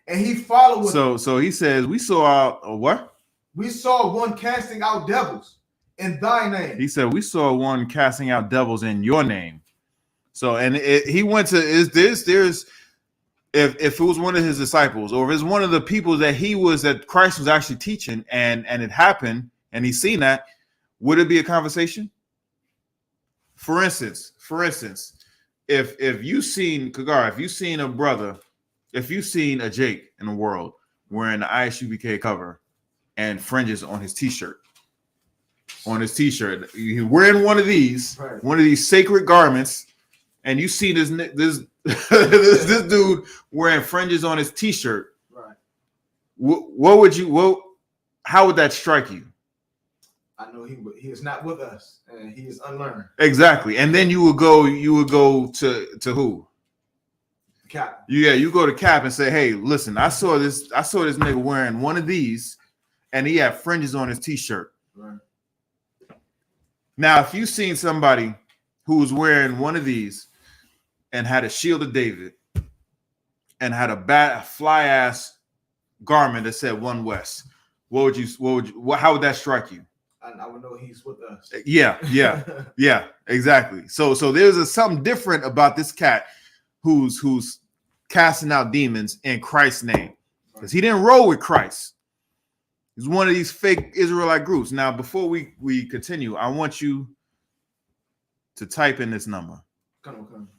And he followed. So he says, we saw what? We saw one casting out devils in thy name. He said, we saw one casting out devils in your name. So, and he went to, if it was one of his disciples, or if it's one of the people that Christ was actually teaching, and it happened, and he's seen that, would it be a conversation? For instance, if you seen Kagara, if you seen a brother, if you seen a Jake in the world wearing the I.S.U.P.K cover and fringes on his t-shirt, he's wearing one of these sacred garments, and you see this this dude wearing fringes on his t-shirt, right? How would that strike you? I know he is not with us, and he is unlearned. Exactly. And then you would go to who? Cap. Yeah, you go to Cap and say, hey, listen, I saw this nigga wearing one of these, and he had fringes on his t-shirt. Right. Now, if you seen somebody who was wearing one of these and had a shield of David and had a fly ass garment that said One West, how would that strike you? I would know he's with us. Yeah, exactly. So there's something different about this cat who's casting out demons in Christ's name, because he didn't roll with Christ. He's one of these fake Israelite groups. Now, before we continue, I want you to type in this number. Come.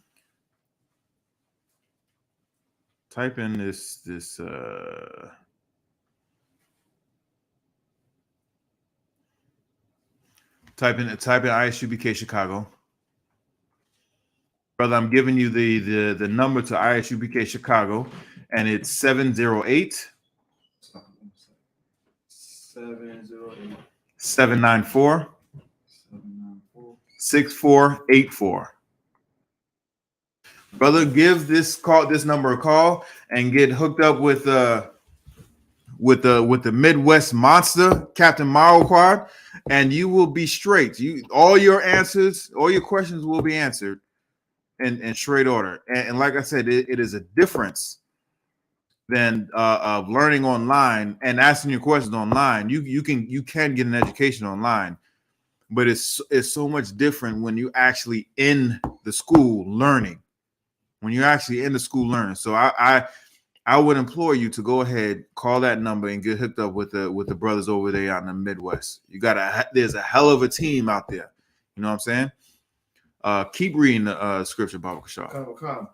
Type in this type in I.S.U.P.K Chicago. Brother, I'm giving you the number to I.S.U.P.K Chicago, and it's 708 794 6484. Brother, give this number a call and get hooked up with the Midwest monster, Captain Marquardt, and you will be straight. All your questions will be answered in straight order. And like I said, it is a difference than of learning online and asking your questions online. You can get an education online, but it's so much different when you actually in the school learning. So I would implore you to go ahead, call that number, and get hooked up with the brothers over there out in the Midwest. There's a hell of a team out there. You know what I'm saying? Keep reading the scripture, Baba Kashar. Come.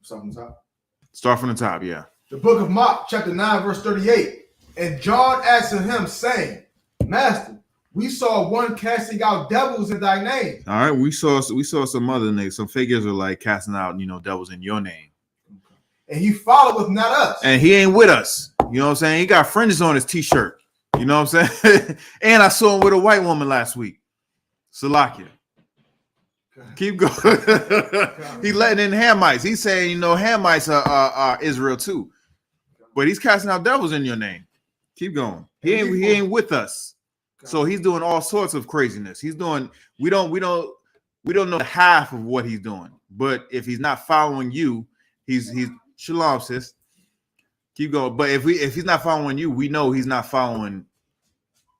Start from the top. Start from the top, yeah. The book of Mark, chapter 9, verse 38. And John answered him, saying, Master, we saw one casting out devils in thy name. All right, we saw some other niggas, some fake Israelite casting out, devils in your name. And he followeth not us. And he ain't with us. You know what I'm saying? He got fringes on his t-shirt. You know what I'm saying? And I saw him with a white woman last week. Salakia. Keep going. He letting in Hamites. He's saying, Hamites are Israel too. But he's casting out devils in your name. Keep going. He ain't with us. So he's doing all sorts of craziness. We don't know half of what he's doing. But if he's not following you, he's shalom, sis. Keep going. But if he's not following you, we know he's not in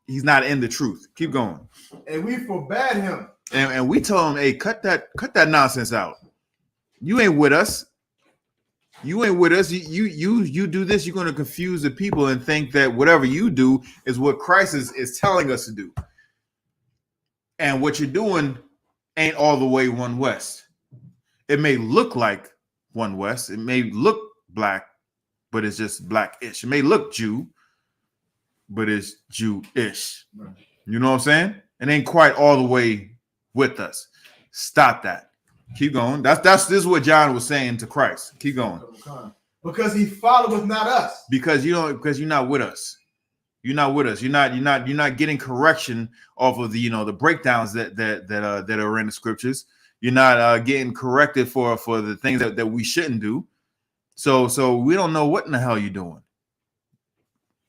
the truth. Keep going. And we forbade him. And we told him, hey, cut that nonsense out. You ain't with us. You do this, you're going to confuse the people and think that whatever you do is what Christ is telling us to do. And what you're doing ain't all the way One West. It may look like One West. It may look black, but it's just blackish. It may look Jew, but it's Jewish. Right. You know what I'm saying? It ain't quite all the way with us. Stop that. Keep going. This is what John was saying to Christ. Keep going. Because he followeth not us. Because you're not with us. You're not with us. You're not getting correction off of the the breakdowns that are in the scriptures. You're not getting corrected for the things that we shouldn't do. So we don't know what in the hell you're doing.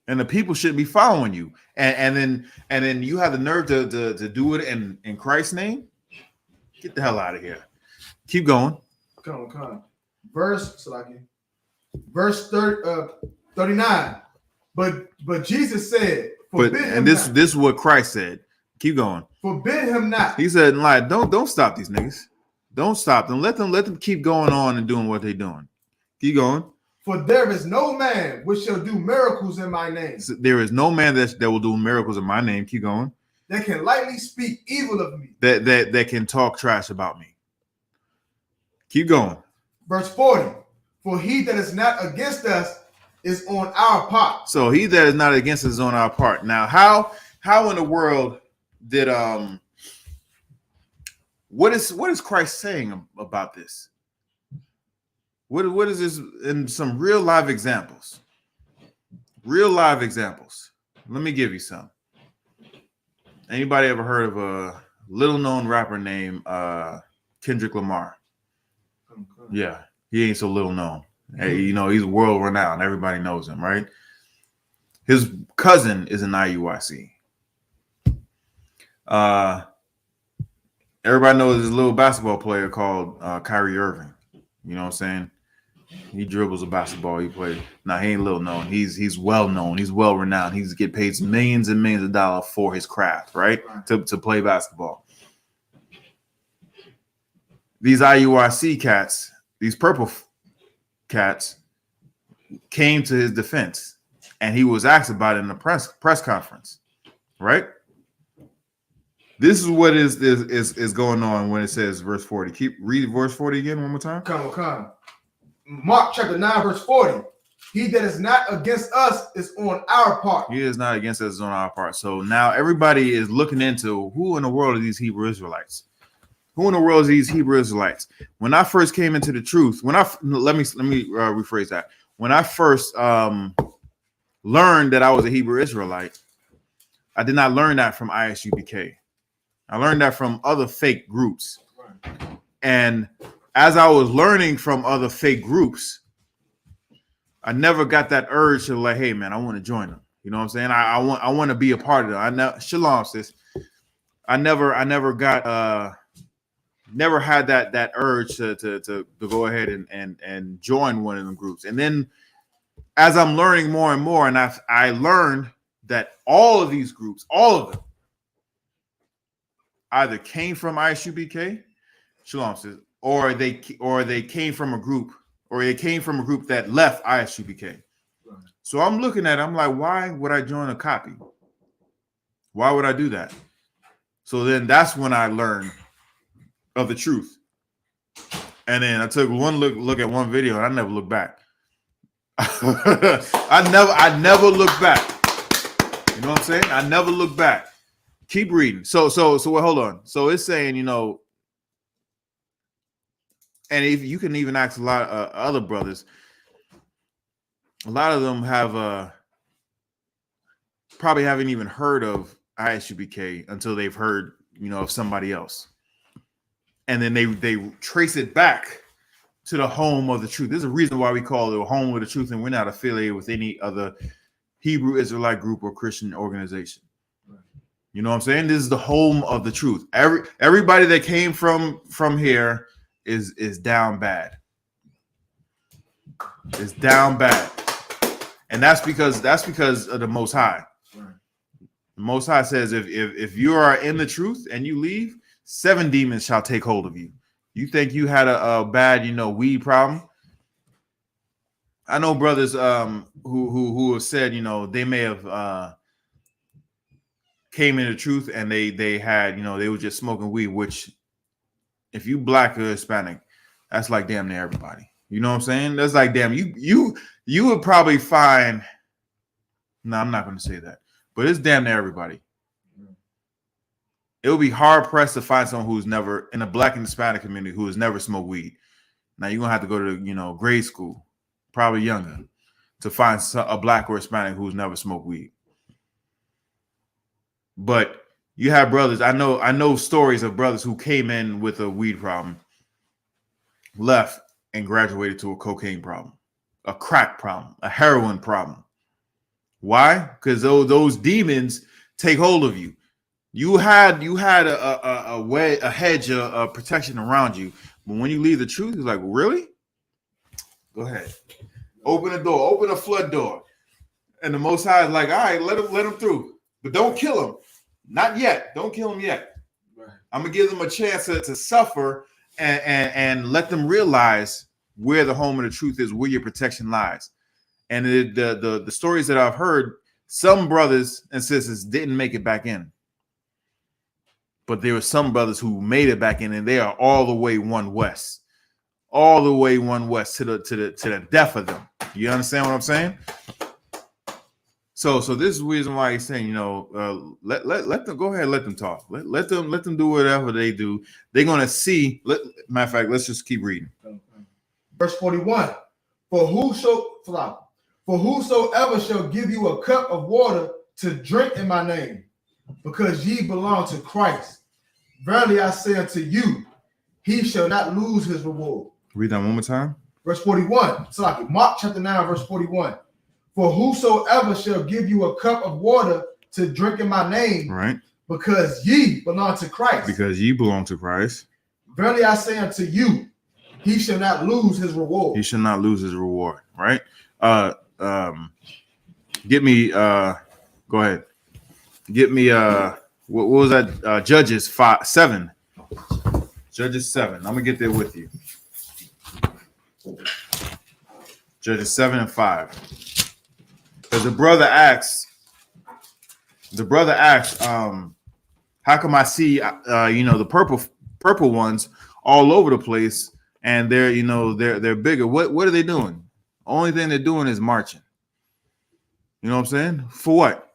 And the people should be following you. And then you have the nerve to do it in Christ's name. Get the hell out of here. Keep going. Come on. Verse 39. But Jesus said, this is what Christ said. Keep going. Forbid him not. He said, "Like, don't stop these niggas. Don't stop them. Let them keep going on and doing what they're doing. Keep going. For there is no man which shall do miracles in my name. So there is no man that will do miracles in my name. Keep going. That can lightly speak evil of me. That can talk trash about me. Keep going. Verse 40. For he that is not against us is on our part. So he that is not against us is on our part. Now, how in the world did what is Christ saying about this? What is this in some real live examples? Real live examples. Let me give you some. Anybody ever heard of a little known rapper named Kendrick Lamar? Yeah, he ain't so little known. Hey, he's world renowned. Everybody knows him, right? His cousin is an IUIC. Everybody knows this little basketball player called Kyrie Irving. You know what I'm saying? He dribbles a basketball. He played. Now he ain't little known. He's well known. He's well renowned. He's get paid millions and millions of dollars for his craft, right? To play basketball. These IUIC cats, these purple cats, came to his defense, and he was asked about it in the press conference, right? This is what is going on when it says verse 40. Read verse 40 again one more time. Come. Mark chapter 9, verse 40. He that is not against us is on our part. He is not against us is on our part. So now everybody is looking into who in the world are these Hebrew Israelites? Who in the world is these Hebrew Israelites? When I first came into the truth, let me rephrase that. When I first learned that I was a Hebrew Israelite, I did not learn that from I.S.U.P.K. I learned that from other fake groups. And as I was learning from other fake groups, I never got that urge to like, hey man, I want to join them. You know what I'm saying? I want to be a part of them. Shalom, sis. I never had that urge to go ahead and join one of them groups. And then as I'm learning more and more, and I learned that all of these groups, all of them, either came from I.S.U.P.K. Shalom, sis, or they came from a group, or they came from a group that left I.S.U.P.K. So I'm looking at it, I'm like, why would I join a copy? Why would I do that? So then that's when I learned of the truth. And then I took one look at one video, and I never looked back. I never looked back. You know what I'm saying? I never looked back. Keep reading. So well, hold on. So it's saying, and if you can even ask a lot of other brothers, a lot of them have probably haven't even heard of I.S.U.P.K. until they've heard, of somebody else. And then they trace it back to the home of the truth. There's a reason why we call it the home of the truth, and we're not affiliated with any other Hebrew Israelite group or Christian organization. You know what I'm saying? This is the home of the truth. Everybody that came from here is down bad. It's down bad. And that's because of the Most High. Right. The Most High says if you are in the truth and you leave, 7 demons shall take hold of you. You think you had a bad, weed problem? I know brothers who have said, they may have came into truth and they had, they were just smoking weed, which if you black or Hispanic, that's like damn near everybody. You know what I'm saying? That's like damn, you would probably find, no, I'm not going to say that, but it's damn near everybody. It would be hard pressed to find someone who's never in the black and Hispanic community who has never smoked weed. Now you're gonna have to go to grade school probably younger, to find a black or Hispanic who's never smoked weed. But you have brothers. I know stories of brothers who came in with a weed problem, left, and graduated to a cocaine problem, a crack problem, a heroin problem. Why? Because those demons take hold of you. You had a hedge of protection around you, but when you leave the truth, it's like, really? Go ahead, open the door, open a flood door, and the Most High is like, all right, let him through, but don't kill him, not yet. Don't kill him yet. Right. I'm gonna give them a chance to suffer and let them realize where the home of the truth is, where your protection lies. And the stories that I've heard, some brothers and sisters didn't make it back in. But there were some brothers who made it back in, and they are all the way one west, all the way one west to the death of them. You understand what I'm saying? So this is the reason why he's saying, let them go ahead, let them talk, let them do whatever they do. They're gonna see. Matter of fact, let's just keep reading. Verse 41. For whosoever shall give you a cup of water to drink in my name, because ye belong to Christ, verily I say unto you, he shall not lose his reward. Read that one more time. Verse 41. So like Mark chapter 9, verse 41. For whosoever shall give you a cup of water to drink in my name, right? Because ye belong to Christ. Because ye belong to Christ. Verily I say unto you, he shall not lose his reward. He shall not lose his reward, right? Get me go ahead. Get me what was that? Judges 7. Judges 7. I'm gonna get there with you. Judges 7 and 5. Because the brother asks, how come I see the purple ones all over the place, and they're bigger? What are they doing? Only thing they're doing is marching. You know what I'm saying? For what?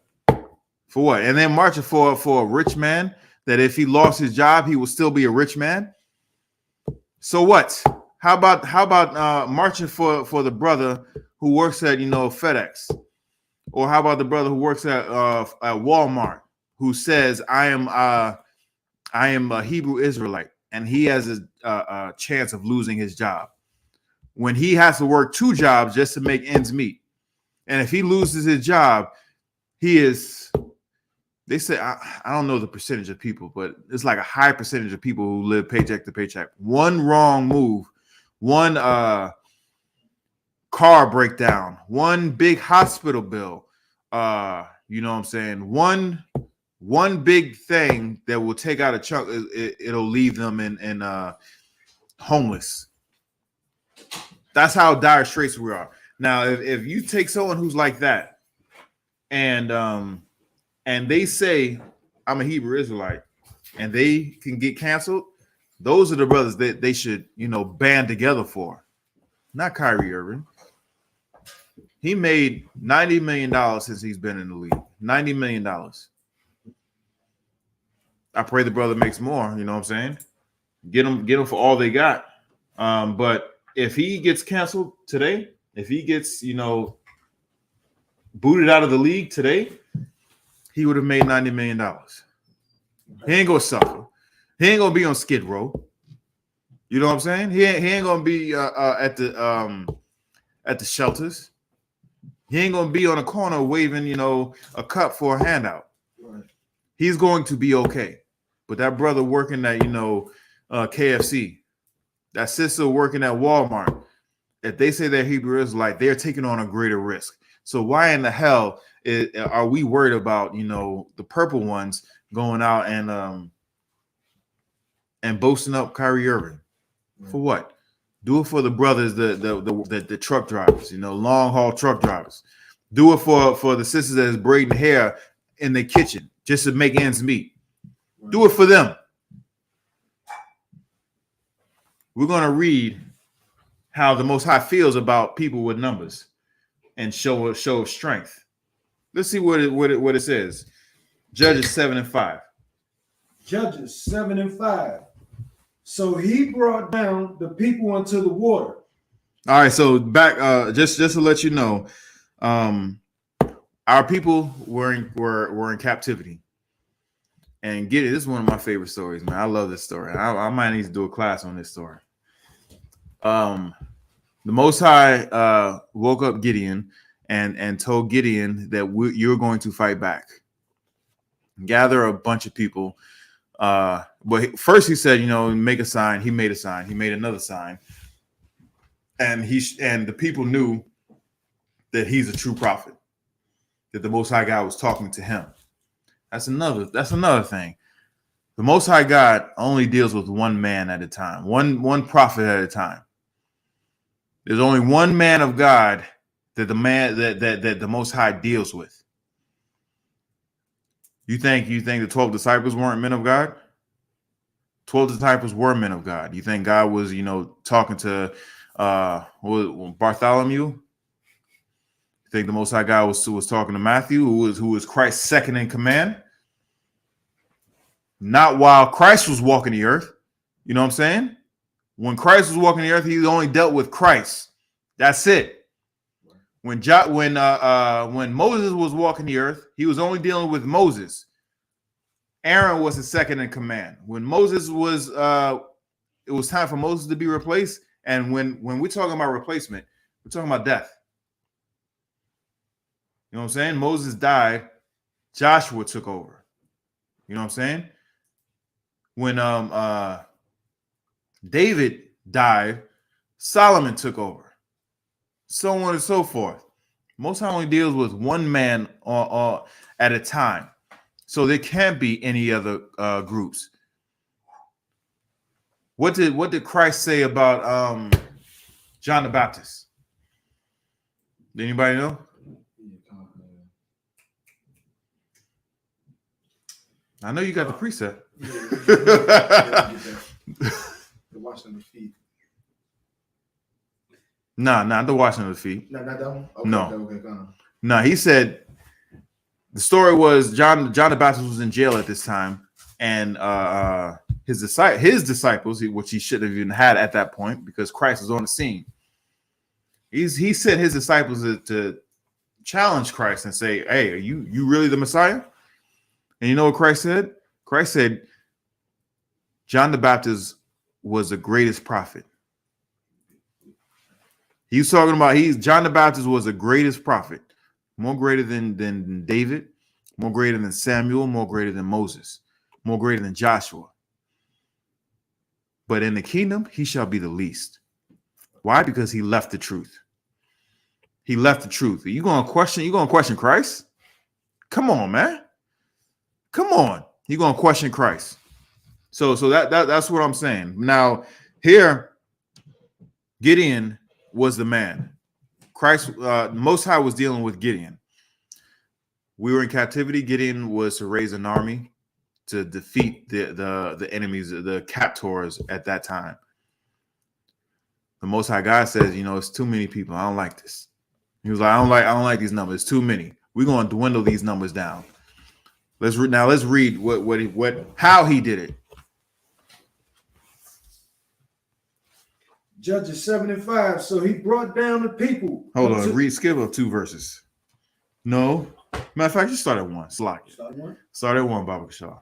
For what? And they're marching for a rich man that if he lost his job, he will still be a rich man. So what? How about marching for the brother who works at FedEx? Or how about the brother who works at Walmart, who says, I am a Hebrew Israelite, and he has a chance of losing his job when he has to work 2 jobs just to make ends meet. And if he loses his job, they say, I don't know the percentage of people, but it's like a high percentage of people who live paycheck to paycheck. One wrong move, one car breakdown, one big hospital bill, you know what I'm saying? One big thing that will take out a chunk, it'll leave them in homeless. That's how dire straits we are. Now, if you take someone who's like that, and they say, I'm a Hebrew Israelite, and they can get canceled, those are the brothers that they should, band together for. Not Kyrie Irving. He made $90 million since he's been in the league. $90 million. I pray the brother makes more, you know what I'm saying? Get them for all they got. But if he gets canceled today, if he gets, booted out of the league today, he would have made $90 million. He ain't gonna suffer. He ain't gonna be on Skid Row. You know what I'm saying? He ain't gonna be at the shelters. He ain't gonna be on a corner waving, a cup for a handout. Right. He's going to be okay. But that brother working at, KFC, that sister working at Walmart, if they say they're Hebrew Israelite, they're taking on a greater risk. So why in the hell are we worried about, the purple ones going out and boasting up Kyrie Irving? Right. For what? Do it for the brothers, the truck drivers, long haul truck drivers. Do it for the sisters that is braiding hair in the kitchen just to make ends meet. Right. Do it for them. We're going to read how the Most High feels about people with numbers and show of strength. Let's see what it says. Judges 7 and 5. Judges 7 and 5. So he brought down the people unto the water, All right, so back just to let you know, our people were in captivity. And this is one of my favorite stories, man. I love this story. I might need to do a class on this story. The Most High woke up Gideon and told Gideon that you're going to fight back. Gather a bunch of people. But first he said, make a sign. He made a sign. He made another sign. And the people knew that he's a true prophet, that the Most High God was talking to him. That's another thing. The Most High God only deals with one man at a time, one prophet at a time. There's only one man of God that the Most High deals with. You think the 12 disciples weren't men of God? 12 disciples were men of God. You think God was, talking to Bartholomew? You think the Most High God was talking to Matthew, who was Christ's second in command? Not while Christ was walking the earth. You know what I'm saying? When Christ was walking the earth, he only dealt with Christ. That's it. When Moses was walking the earth, he was only dealing with Moses. Aaron was his second in command. When Moses was, it was time for Moses to be replaced. And when we're talking about replacement, we're talking about death. You know what I'm saying? Moses died. Joshua took over. You know what I'm saying? When David died, Solomon took over. So on and so forth. Most High only deals with one man at a time. So there can't be any other groups. What did Christ say about John the Baptist? Did anybody know? I know you got the precept. The washing of the feet. Not the washing of the feet. No, not that one? Okay, No. Okay. No, he said the story was John the Baptist was in jail at this time, and his disciples, which he shouldn't have even had at that point because Christ was on the scene. He sent his disciples to challenge Christ and say, "Hey, are you really the Messiah?" And you know what Christ said? Christ said, John the Baptist was the greatest prophet. He's talking about John the Baptist was the greatest prophet, more greater than David, more greater than Samuel, more greater than Moses, more greater than Joshua. But in the kingdom, he shall be the least. Why? Because he left the truth. He left the truth. Are you gonna question Christ? Come on, man. Come on. You're gonna question Christ. So that's what I'm saying. Now, here, Gideon was the man. Christ, Most High was dealing with Gideon. We were in captivity. Gideon was to raise an army to defeat the enemies, the captors at that time. The Most High God says, it's too many people. I don't like this. He was like, I don't like these numbers. It's too many. We're going to dwindle these numbers down. Let's read how he did it. Judges 7 and 5. So he brought down the people. Hold on, skip up 2 verses. No. Matter of fact, you start at 1. Slack it. Start at 1, Baba Shaw.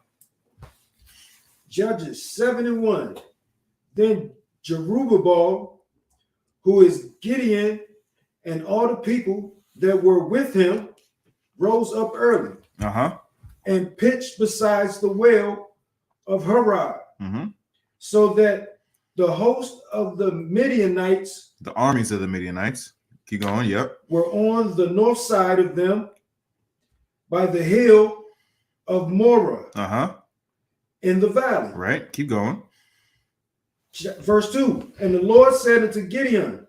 Judges 7 and 1. Then Jerubbaal, who is Gideon, and all the people that were with him rose up early. And pitched beside the well of Harod, so that the host of the Midianites, the armies of the Midianites, keep going, yep, were on the north side of them by the hill of Morah, in the valley. Right, keep going. Verse 2, and the Lord said unto Gideon,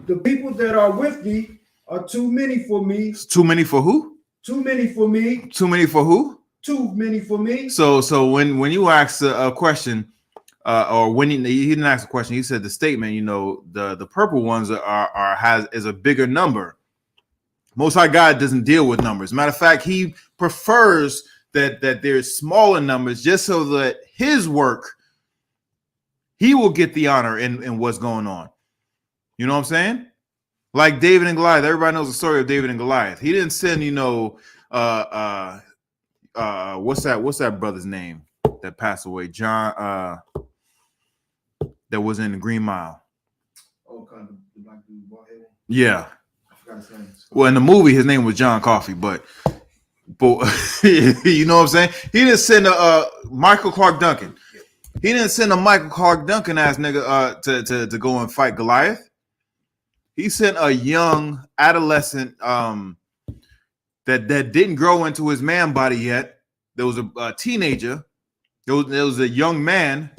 the people that are with thee are too many for me. Too many for who? Too many for me. Too many for who? Too many for me. So when you ask a question, or when he didn't ask a question, he said the statement. The purple ones is a bigger number. Most High God doesn't deal with numbers. Matter of fact, he prefers that there's smaller numbers just so that his work, he will get the honor in what's going on. You know what I'm saying? Like David and Goliath. Everybody knows the story of David and Goliath. He didn't send, what's that brother's name that passed away? John, that was in the Green Mile. Oh, kind of the black dude, bald head. Yeah. I forgot his name. Well, in the movie, his name was John Coffey, but you know what I'm saying? He didn't send a Michael Clark Duncan. He didn't send a Michael Clark Duncan ass nigga to go and fight Goliath. He sent a young adolescent that didn't grow into his man body yet. There was a teenager. There was a young man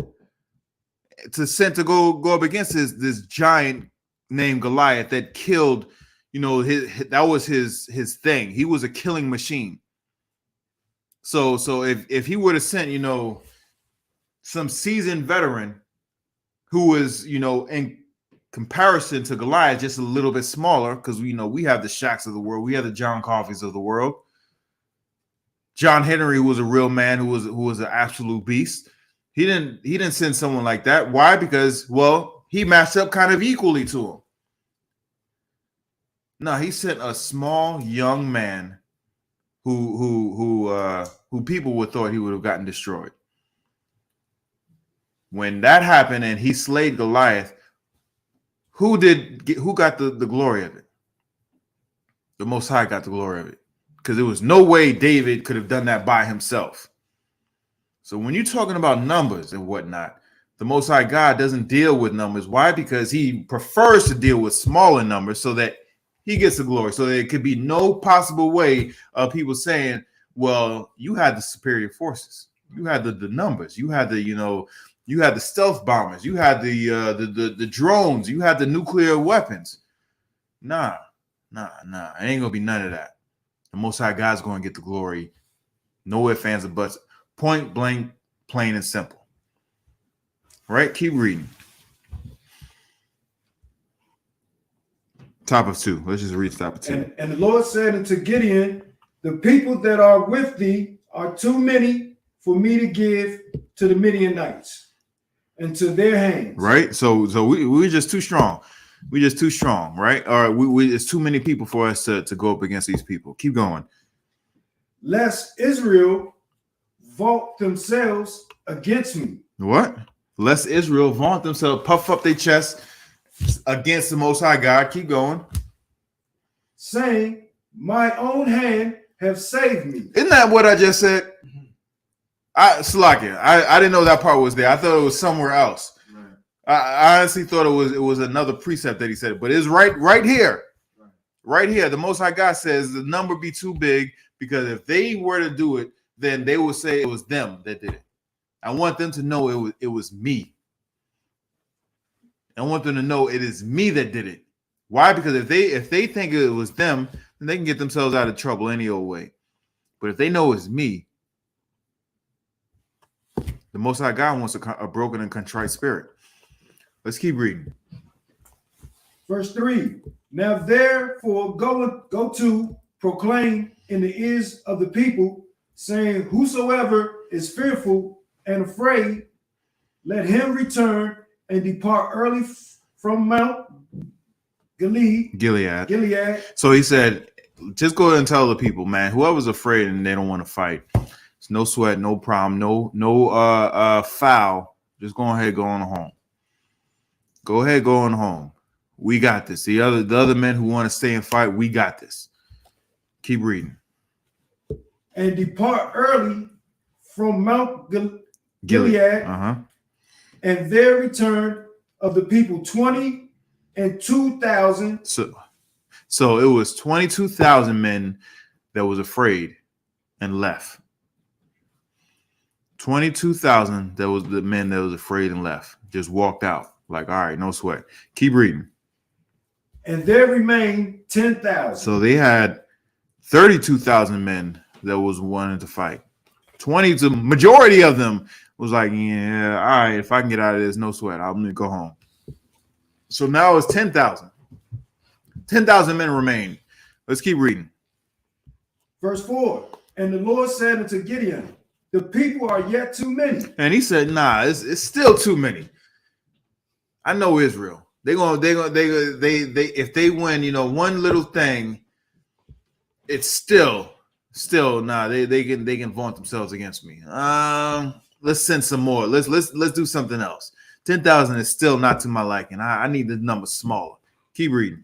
to go up against this giant named Goliath that killed. That was his thing. He was a killing machine. So if he would have sent some seasoned veteran who was in comparison to Goliath just a little bit smaller, because we have the Shaqs of the world, we have the John Coffeys of the world. John Henry, who was a real man, who was an absolute beast. He didn't send someone like that. Why? Because he matched up kind of equally to him. No, he sent a small young man who people would thought he would have gotten destroyed. When that happened and he slayed Goliath, who got the glory of it? The Most High got the glory of it, because there was no way David could have done that by himself. So when you're talking about numbers and whatnot, the Most High God doesn't deal with numbers. Why? Because he prefers to deal with smaller numbers so that he gets the glory. So there could be no possible way of people saying, well, you had the superior forces. You had the numbers. You had you had the stealth bombers. You had the drones. You had the nuclear weapons. Nah. It ain't gonna be none of that. The Most High God's going to get the glory. No ifs, ands, or buts. Point blank, plain and simple. Right? Keep reading. Top of 2. Let's just read top of 2. And the Lord said unto Gideon, the people that are with thee are too many for me to give to the Midianites into their hands. Right? So we're just too strong. We're just too strong, right? Or it's too many people for us to go up against these people. Keep going. Lest Israel vaunt themselves against me. What? Lest Israel vaunt themselves, puff up their chest against the Most High God. Keep going. Saying, my own hand have saved me. Isn't that what I just said? I didn't know that part was there. I thought it was somewhere else. Right. I honestly thought it was another precept that he said, but it's right here. Right here. The Most High God says the number be too big, because if they were to do it, then they would say it was them that did it. I want them to know it was me. I want them to know it is me that did it. Why? Because if they think it was them, then they can get themselves out of trouble any old way. But if they know it's me, the Most High God wants a broken and contrite spirit. Let's keep reading. Verse 3. Now therefore go to proclaim in the ears of the people, saying, whosoever is fearful and afraid, let him return and depart early from Mount Gilead. So he said, just go ahead and tell the people, man, whoever's afraid and they don't want to fight, it's no sweat, no problem, no foul. Just go ahead, go on home. Go ahead, go on home. We got this. The other men who want to stay and fight, we got this. Keep reading. And depart early from Mount Gilead, and there return of the people 22,000. So it was 22,000 men that was afraid and left. 22,000 that was the men that was afraid and left. Just walked out. Like, all right, no sweat. Keep reading. And there remained 10,000. So they had 32,000 men that was wanting to fight. The majority of them was like, yeah, all right, if I can get out of this, no sweat. I'm gonna go home. So now it's 10,000. 10,000 men remain. Let's keep reading. Verse 4. And the Lord said unto Gideon, the people are yet too many. And he said, nah, it's still too many. I know Israel. They if they win, you know, one little thing, it's still they can vaunt themselves against me. Let's send some more. Let's do something else. 10,000 is still not to my liking. I need the number smaller. Keep reading.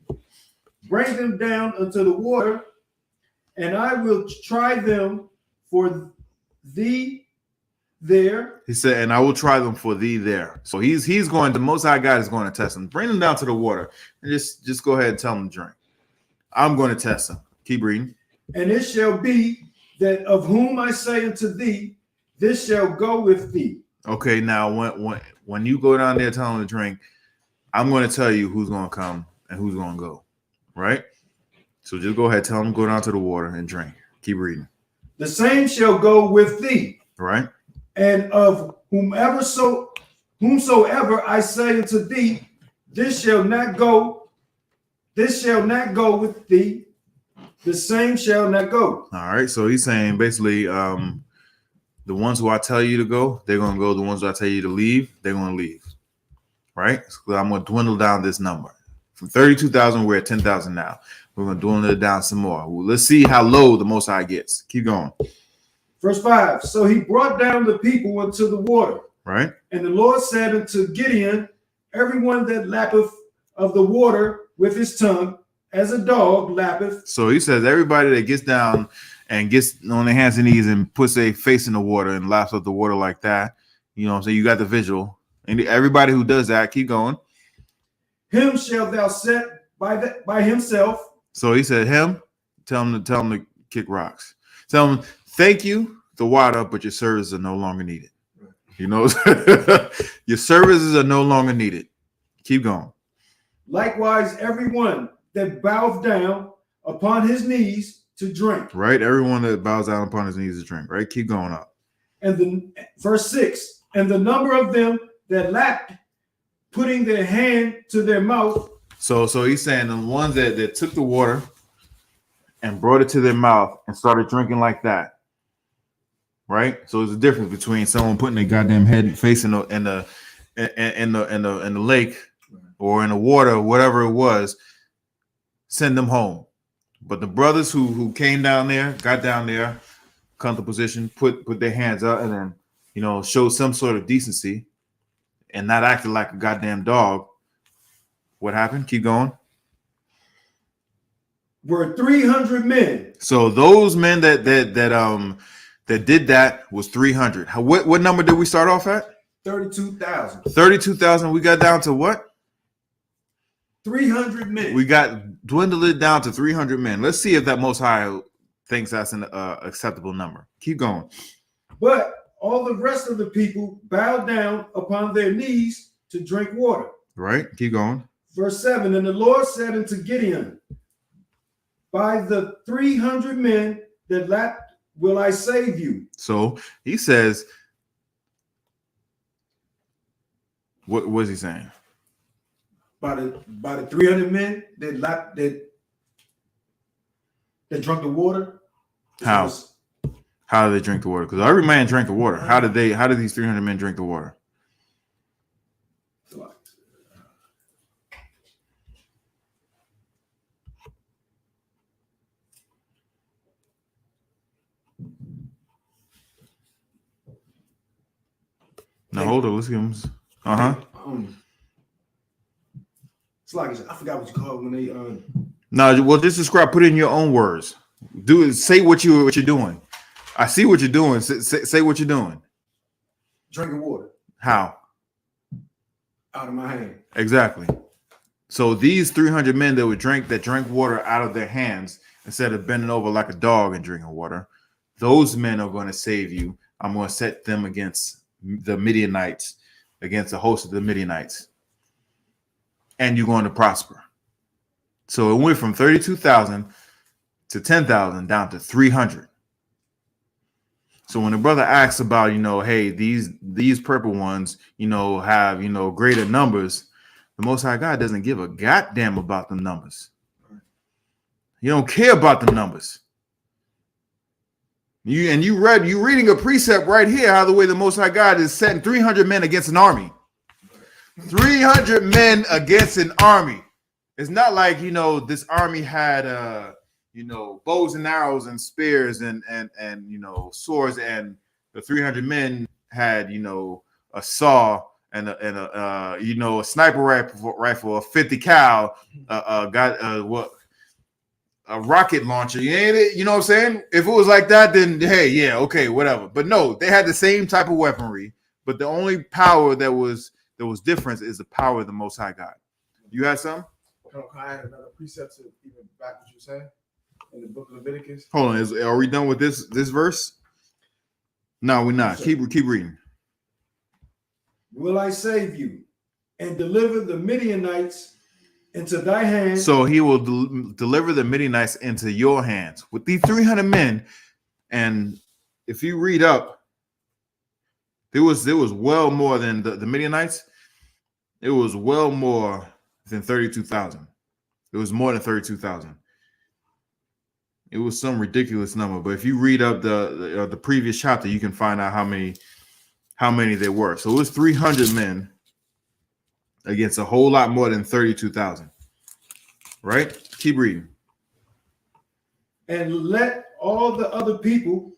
Bring them down unto the water, and I will try them for thee there. He said, and I will try them for thee there. So he's going, the Most High God is going to test them. Bring them down to the water and just go ahead and tell them to drink. I'm going to test them. Keep reading. And it shall be that of whom I say unto thee, this shall go with thee. Okay, now when you go down there telling them to drink, I'm going to tell you who's going to come and who's going to go, right? So just go ahead, tell them to go down to the water and drink. Keep reading. The same shall go with thee, right? And of whomsoever I say unto thee, this shall not go with thee, the same shall not go. All right, so he's saying basically, the ones who I tell you to go, they're going to go. The ones who I tell you to leave, they're going to leave. Right? So I'm going to dwindle down this number. From 32,000, we're at 10,000 now. We're going to dwindle it down some more. Well, let's see how low the Most High gets. Keep going. Verse 5. So he brought down the people into the water. Right? And the Lord said unto Gideon, everyone that lappeth of the water with his tongue, as a dog lappeth. So he says everybody that gets down and gets on their hands and knees and puts their face in the water and laps up the water like that, you know what I'm saying? You got the visual. And everybody who does that, keep going. Him shalt thou set by himself. So he said him, tell him to kick rocks. Tell him, thank you, the water, but your services are no longer needed. You know, your services are no longer needed. Keep going. Likewise, everyone that boweth down upon his knees to drink. Right? Everyone that bows down upon his knees to drink. Right? Keep going up. And the verse 6, and the number of them that lapped, putting their hand to their mouth. So he's saying the ones that took the water and brought it to their mouth and started drinking like that. Right? So there's a difference between someone putting their goddamn head and face in the lake or in the water, whatever it was, send them home. But the brothers who came down there, got down there, come to position, put their hands up, and then, you know, showed some sort of decency and not acted like a goddamn dog. What happened? Keep going. Were 300 men. So those men that did that was 300. What number did we start off at? 32,000. 32,000. We got down to what? 300 men. We got dwindled it down to 300 men. Let's see if that Most High thinks that's an acceptable number. Keep going. But all the rest of the people bowed down upon their knees to drink water. Right. Keep going. Verse 7. And the Lord said unto Gideon, by the 300 men that lapped will I save you. So he says, what was he saying? By the 300 men that lapped, that drunk the water. How did they drink the water? Because every man drank the water. How did these 300 men drink the water? Now hold on, let's give him. It's like I forgot what you call it when they No, well, just describe. Put it in your own words. Do it. Say what you're doing. I see what you're doing. Say what you're doing. Drinking water. How? Out of my hand. Exactly. So these 300 men that drank water out of their hands instead of bending over like a dog and drinking water, those men are going to save you. I'm going to set them against the Midianites, against the host of the Midianites, and you're going to prosper. So it went from 32,000 to 10,000 down to 300. So when the brother asks about, you know, hey, these purple ones, you know, have, you know, greater numbers, the Most High God doesn't give a goddamn about the numbers. You don't care about the numbers. You're reading a precept right here, how the way the Most High God is setting 300 men against an army. 300 men against an army. It's not like, this army had bows and arrows and spears and swords, and the 300 men had a saw and a sniper rifle, a 50 cal, a rocket launcher. You know what I'm saying? If it was like that, then hey, yeah, okay, whatever. But no, they had the same type of weaponry, but the only power that was different is the power of the Most High God. You had something? Can I add another precept to even back what you saying in the book of Leviticus? Hold on, are we done with this verse? No, we're not. Keep reading. Will I save you and deliver the Midianites into thy hands? So he will deliver the Midianites into your hands with these 300 men. And if you read up, there was well more than the Midianites. It was well more than 32,000. It was more than 32,000. It was some ridiculous number. But if you read up the previous chapter, you can find out how many there were. So it was 300 men against a whole lot more than 32,000. Right? Keep reading. And let all the other people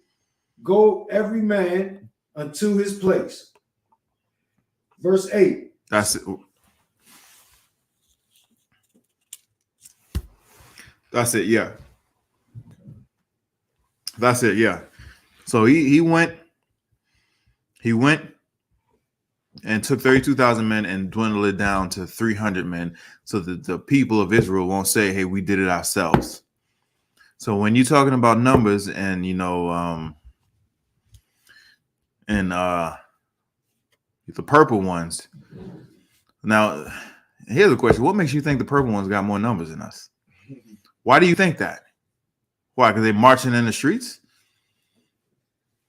go every man unto his place. Verse 8. That's it. That's it, yeah. That's it, yeah. So he went and took 32,000 men and dwindled it down to 300 men so that the people of Israel won't say, hey, we did it ourselves. So when you're talking about numbers and, the purple ones. Now, here's the question. What makes you think the purple ones got more numbers than us? Why do you think that? Why? Because they're marching in the streets?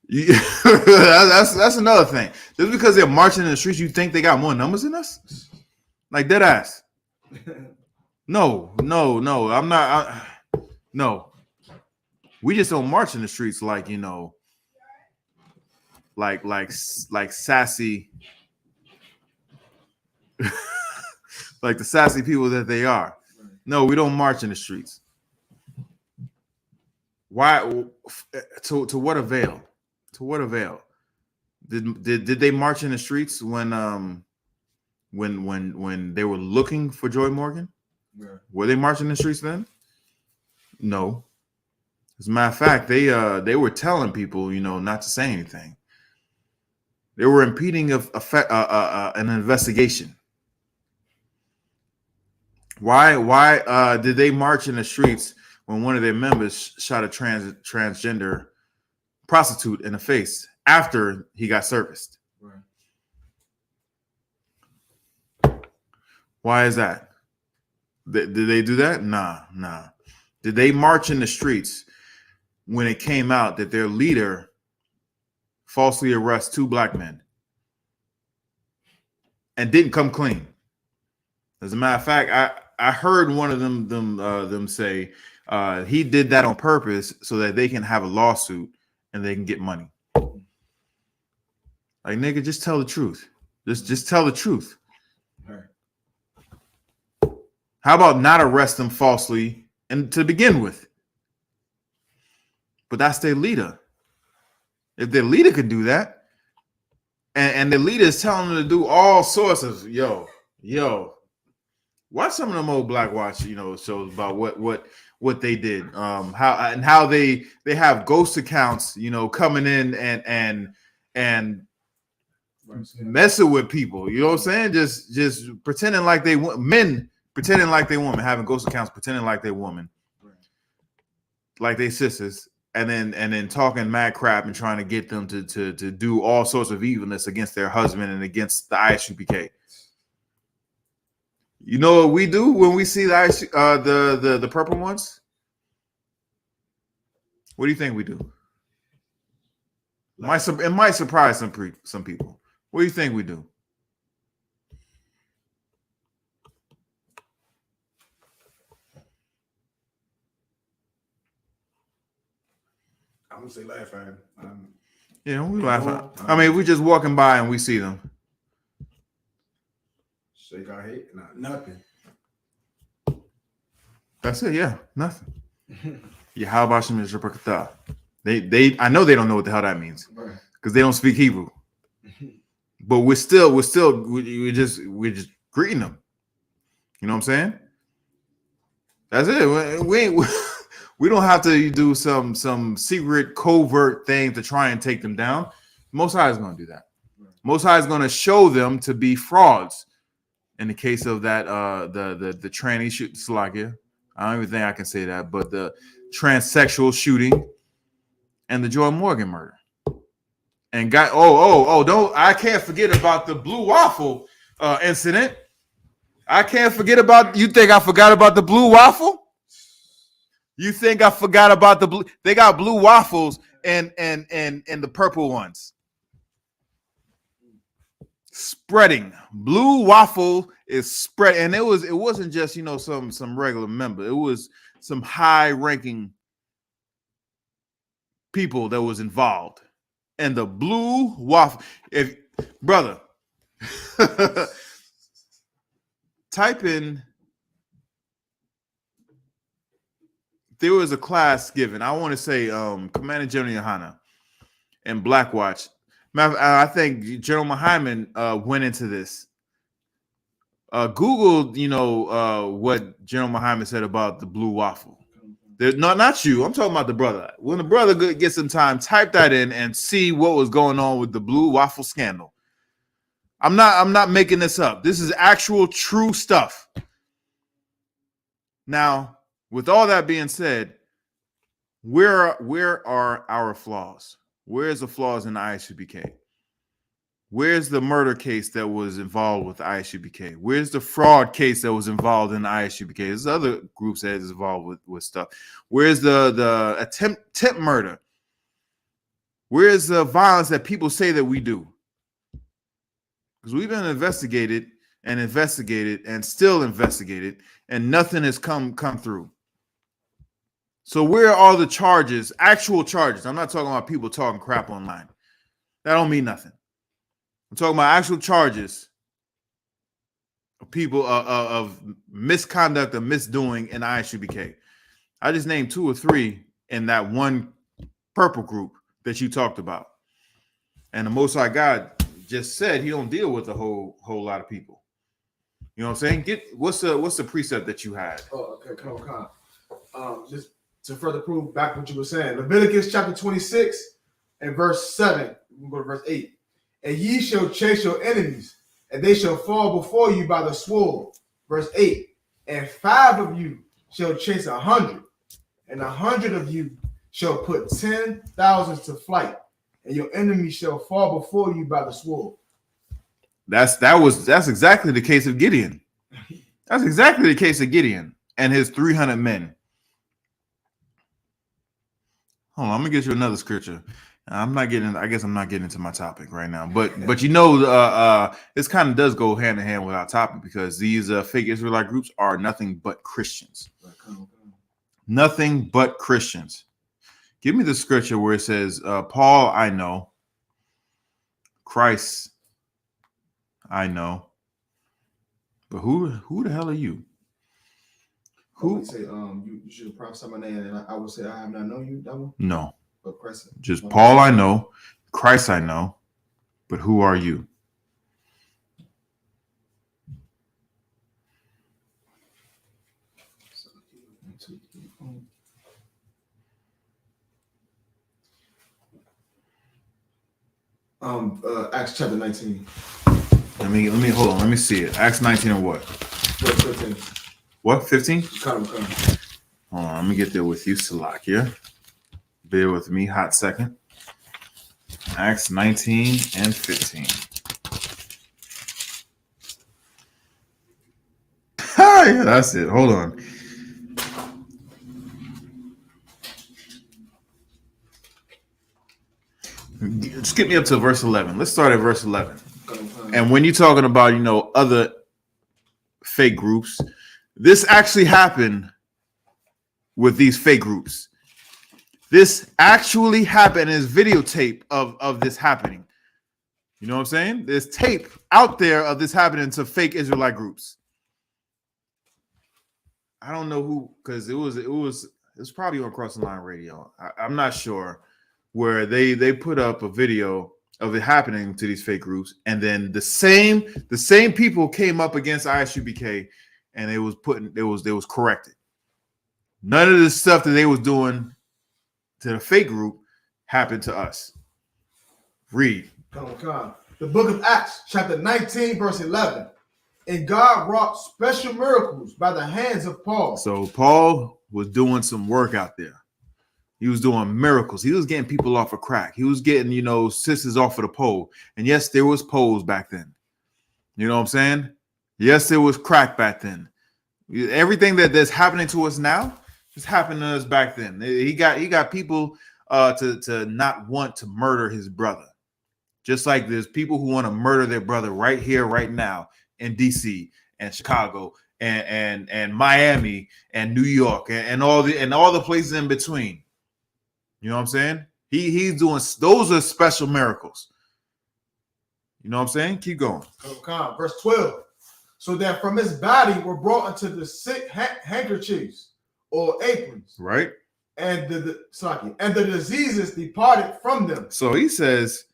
That's another thing. Just because they're marching in the streets, you think they got more numbers than us? Like dead ass. No. I'm not. No. We just don't march in the streets like, like sassy, like the sassy people that they are. No, we don't march in the streets. Why? To what avail? To what avail? Did they march in the streets when they were looking for Joy Morgan? Yeah. Were they marching in the streets then? No. As a matter of fact, they were telling people, not to say anything. They were impeding an investigation. Why did they march in the streets when one of their members shot a transgender prostitute in the face after he got serviced? Right. Why is that? Did they do that? Nah. Did they march in the streets when it came out that their leader falsely arrested 2 black men and didn't come clean? As a matter of fact, I heard one of them say he did that on purpose so that they can have a lawsuit and they can get money. Like, nigga, just tell the truth. Just tell the truth. Right. How about not arrest them falsely and to begin with? But that's their leader. If their leader could do that, and the leader is telling them to do all sorts of yo, watch some of them old Black Watch, shows about what they did, how they have ghost accounts, coming in and messing with people. You know what I'm saying? Just pretending like they men, pretending like they women, having ghost accounts, pretending like they woman, like they sisters. And then talking mad crap and trying to get them to do all sorts of evilness against their husband and against the I.S.U.P.K. You know what we do when we see the purple ones? What do you think we do? It might surprise some people. What do you think we do? I'm gonna say laugh at him. Yeah, we laugh at. I mean, we just walking by and we see them. Shake our hate? Nothing. That's it. Yeah, nothing. Yeah, how about Shem Israel? They I know they don't know what the hell that means because they don't speak Hebrew. But we're just greeting them. You know what I'm saying? That's it. We don't have to do some secret covert thing to try and take them down. Most High is going to do that. Most High is going to show them to be frauds. In the case of that, the tranny shoot Slovakia, I don't even think I can say that, but the transsexual shooting and the Joy Morgan murder. And I can't forget about the Blue Waffle incident. I can't forget about. You think I forgot about the Blue Waffle? You think I forgot about the blue? They got blue waffles and the purple ones. Spreading. Blue waffle is spread, and it wasn't just some regular member. It was some high-ranking people that was involved. And the blue waffle, brother, type in. There was a class given. I want to say Commander General Yahanna and Black Watch. I think General Muhammad went into this. Google, what General Muhammad said about the blue waffle. Not you. I'm talking about the brother. When the brother gets some time, type that in and see what was going on with the blue waffle scandal. I'm not making this up. This is actual true stuff. Now, with all that being said, where are our flaws? Where's the flaws in the I.S.U.P.K? Where's the murder case that was involved with the I.S.U.P.K? Where's the fraud case that was involved in the I.S.U.P.K? There's other groups that is involved with stuff. Where's the attempt murder? Where's the violence that people say that we do? Because we've been investigated and still investigated, and nothing has come through. So where are all the charges, actual charges? I'm not talking about people talking crap online. That don't mean nothing. I'm talking about actual charges of people of misconduct or misdoing in I.S.U.P.K. I just named 2 or 3 in that one purple group that you talked about. And the Most High God just said he don't deal with a whole lot of people. You know what I'm saying? What's the precept that you had? Oh, okay, come on. Just to further prove back what you were saying. Leviticus chapter 26 and verse 7. We'll go to verse 8. And ye shall chase your enemies, and they shall fall before you by the sword. Verse 8. And 5 of you shall chase 100, and 100 of you shall put 10,000 to flight, and your enemy shall fall before you by the sword. That's exactly the case of Gideon. That's exactly the case of Gideon and his 300 men. Hold on, I'm gonna get you another scripture. I guess I'm not getting into my topic right now, but this kind of does go hand in hand with our topic because these fake Israelite groups are nothing but Christians. Nothing but Christians. Give me the scripture where it says, Paul, I know. Christ, I know. But who the hell are you? Who? I would say, you should prophesy my name, and I would say, I have not known you, that one? No. But Christ. Just Paul, I know. Christ, I know. But who are you? Acts chapter 19. Let me hold on. Let me see it. Acts 19 and what? Verse 15. What? 15? Come. Hold on. Let me get there with you, Salakia. Bear with me, hot second. Acts 19 and 15. Yeah, that's it. Hold on. Skip me up to verse 11. Let's start at verse 11. And when you're talking about, other fake groups, this actually happened with these fake groups. This actually happened. Is videotape of this happening. You know what I'm saying? There's tape out there of this happening to fake Israelite groups. I don't know who, because it was probably on Cross the Line Radio. I'm not sure, where they put up a video of it happening to these fake groups, and then the same people came up against I.S.U.P.K. and it was corrected. None of the stuff that they was doing to the fake group happened to us. Read. Come. The book of Acts, chapter 19, verse 11. And God wrought special miracles by the hands of Paul. So Paul was doing some work out there. He was doing miracles. He was getting people off of crack. He was getting, sisters off of the pole. And yes, there was poles back then. You know what I'm saying? Yes, there was crack back then. Everything that's happening to us now just happened to us back then. He got people to not want to murder his brother. Just like there's people who want to murder their brother right here, right now in DC and Chicago and Miami and New York and all the places in between. You know what I'm saying? He's doing, those are special miracles. You know what I'm saying? Keep going. Verse 12. So that from his body were brought unto the sick handkerchiefs or aprons. Right. And the diseases departed from them. So he says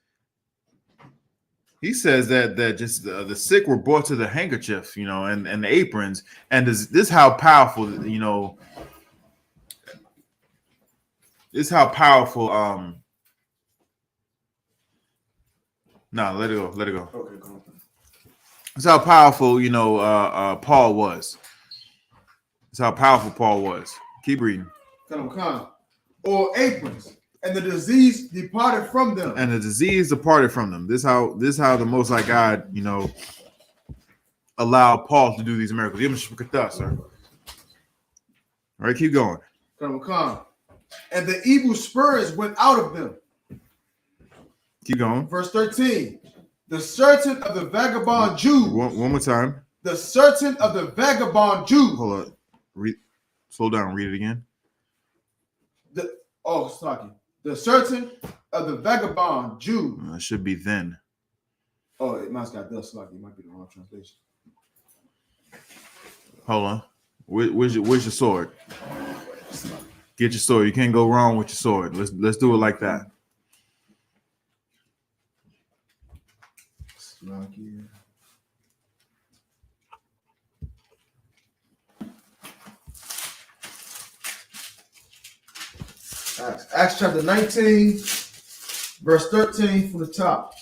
that just the sick were brought to the handkerchief, and the aprons. And this how powerful, this is how powerful. No, let it go. Okay, go on. It's how powerful, Paul was. It's how powerful Paul was. Keep reading. Or aprons. And the disease departed from them. And the disease departed from them. This how the Most High God, allowed Paul to do these miracles. I.S.U.P.K, sir. All right, keep going. And the evil spirits went out of them. Keep going. Verse 13. The certain of the vagabond Jews. One more time. The certain of the vagabond Jews. Hold up. Slow down. Read it again. The certain of the vagabond Jews. It should be then. Oh, it must got this. It might be the wrong translation. Hold on. Where's your sword? Get your sword. You can't go wrong with your sword. Let's do it like that. Acts chapter 19, verse 13 from the top.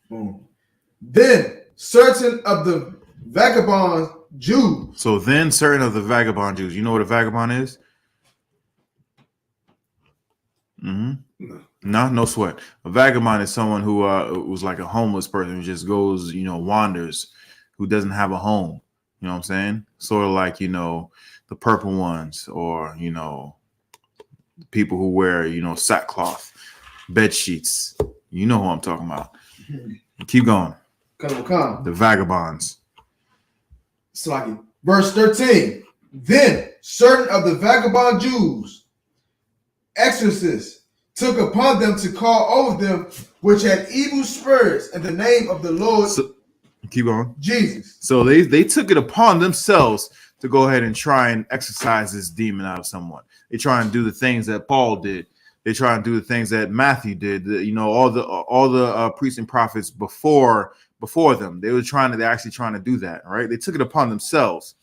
Boom. Then certain of the vagabond Jews. So then certain of the vagabond Jews. You know what a vagabond is? No sweat. A vagabond is someone who was like a homeless person who just goes, wanders, who doesn't have a home. You know what I'm saying? Sort of like, the purple ones, or, people who wear, sackcloth, bed sheets. You know who I'm talking about. Keep going. The vagabonds. Verse 13. Then certain of the vagabond Jews, exorcists, took upon them to call over them which had evil spirits in the name of the Lord. Keep going. Jesus. So they took it upon themselves to go ahead and try and exorcise this demon out of someone. They try and do the things that Paul did. They try and do the things that Matthew did. All the priests and prophets before them. They're actually trying to do that. Right? They took it upon themselves,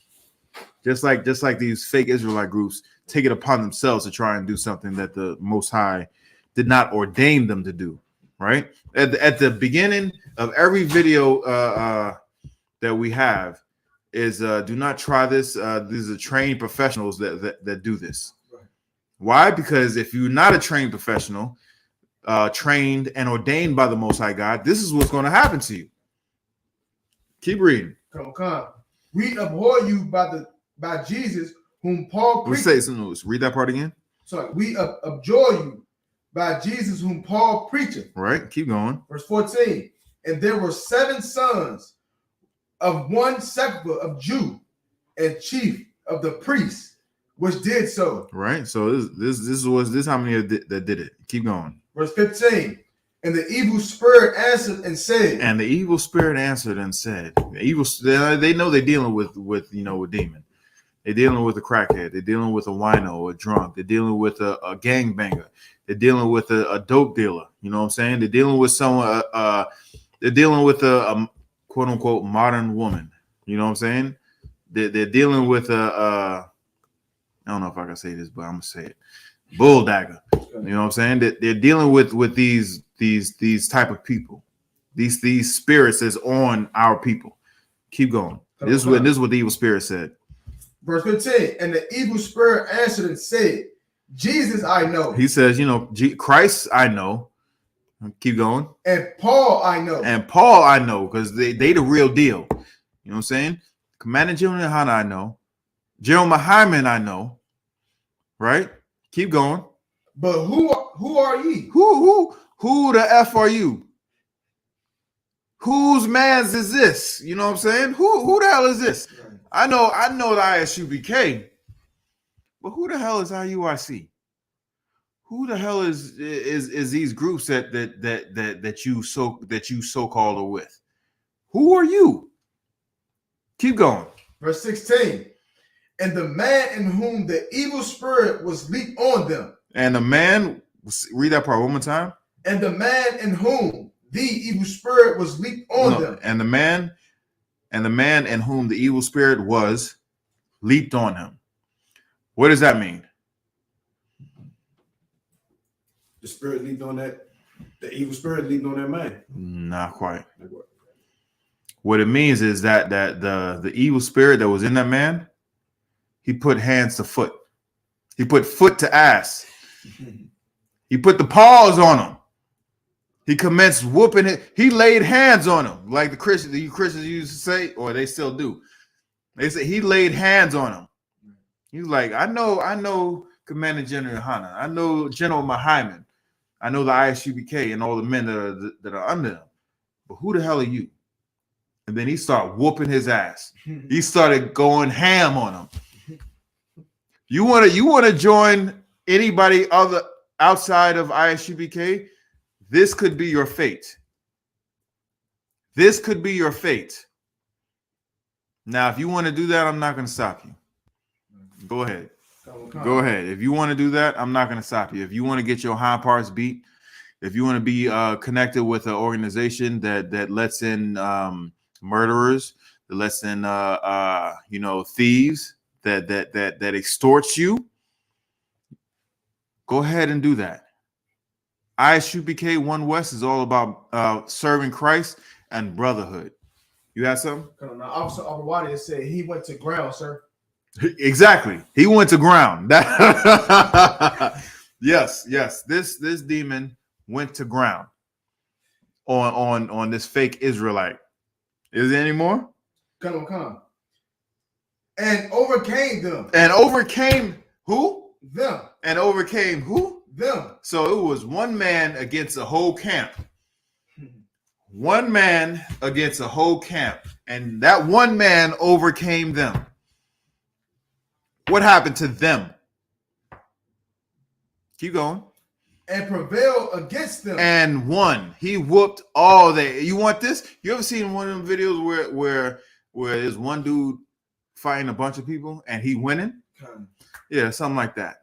just like these fake Israelite groups take it upon themselves to try and do something that the Most High did not ordain them to do. Right? At the beginning of every video that we have is do not try this. These are trained professionals that do this. Right. Why? Because if you're not a trained professional, trained and ordained by the Most High God, this is what's going to happen to you. Keep reading. Come. We abhor you by Jesus, whom Paul preached. Let's read that part again. Sorry, we abjure you by Jesus, whom Paul preacheth. Right, keep going. Verse 14. And there were 7 sons of one sepulchre of Jew, and chief of the priests, which did so. Right. So this how many that did it. Keep going. Verse 15. And the evil spirit answered and said. And the evil spirit answered and said, the evil, they know they're dealing with demon. They're dealing with a crackhead. They're dealing with a wino, a drunk. They're dealing with a gangbanger. They're dealing with a dope dealer. You know what I'm saying? They're dealing with someone. They're dealing with a quote unquote modern woman. You know what I'm saying? They're dealing with I don't know if I can say this, but I'm gonna say it. Bull dagger. You know what I'm saying? They're dealing with these type of people. These spirits is on our people. Keep going. This is what the evil spirit said. Verse 15, and the evil spirit answered and said, Jesus I know. He says, Christ I know. Keep going. And Paul I know. And Paul I know, because they the real deal. You know what I'm saying? Commander General Yahanna I know. General Muhammad I know. Right? Keep going. But who are ye? Who the F are you? Whose man's is this? You know what I'm saying? Who the hell is this? I know the I.S.U.P.K, but who the hell is IUIC? Who the hell is these groups that you so-called are with? Who are you? Keep going. Verse 16. And the man in whom the evil spirit was leaped on them. And the man, read that part one more time. And the man in whom the evil spirit was leaped on them. And the man in whom the evil spirit was leaped on him. What does that mean? The spirit leaped on that. The evil spirit leaped on that man. Not quite. What it means is that the evil spirit that was in that man, he put hands to foot. He put foot to ass. He put the paws on him. He commenced whooping it. He laid hands on him, like the Christians used to say, or they still do. They say he laid hands on him. He was like, I know Commander General Yahanna. I know General Muhammad. I know the I.S.U.P.K and all the men that are under them. But who the hell are you? And then he started whooping his ass. He started going ham on him. You want to join anybody other outside of I.S.U.P.K? This could be your fate. This could be your fate. Now, if you want to do that, I'm not going to stop you. Go ahead. Go ahead. If you want to do that, I'm not going to stop you. If you want to get your hind parts beat, if you want to be connected with an organization that lets in murderers, that lets in thieves, that extorts you, go ahead and do that. I.S.U.P.K. One West is all about serving Christ and brotherhood. You have something? Now, Officer Abawadi said he went to ground, sir. Exactly. He went to ground. Yes. This demon went to ground on this fake Israelite. Is there any more? Come. And overcame them. And overcame who? Them. And overcame who? Them. So it was one man against a whole camp. One man against a whole camp. And that one man overcame them. What happened to them? Keep going. And prevailed against them. And won. He whooped all they. You want this? You ever seen one of them videos where there's one dude fighting a bunch of people and he winning? Yeah, something like that.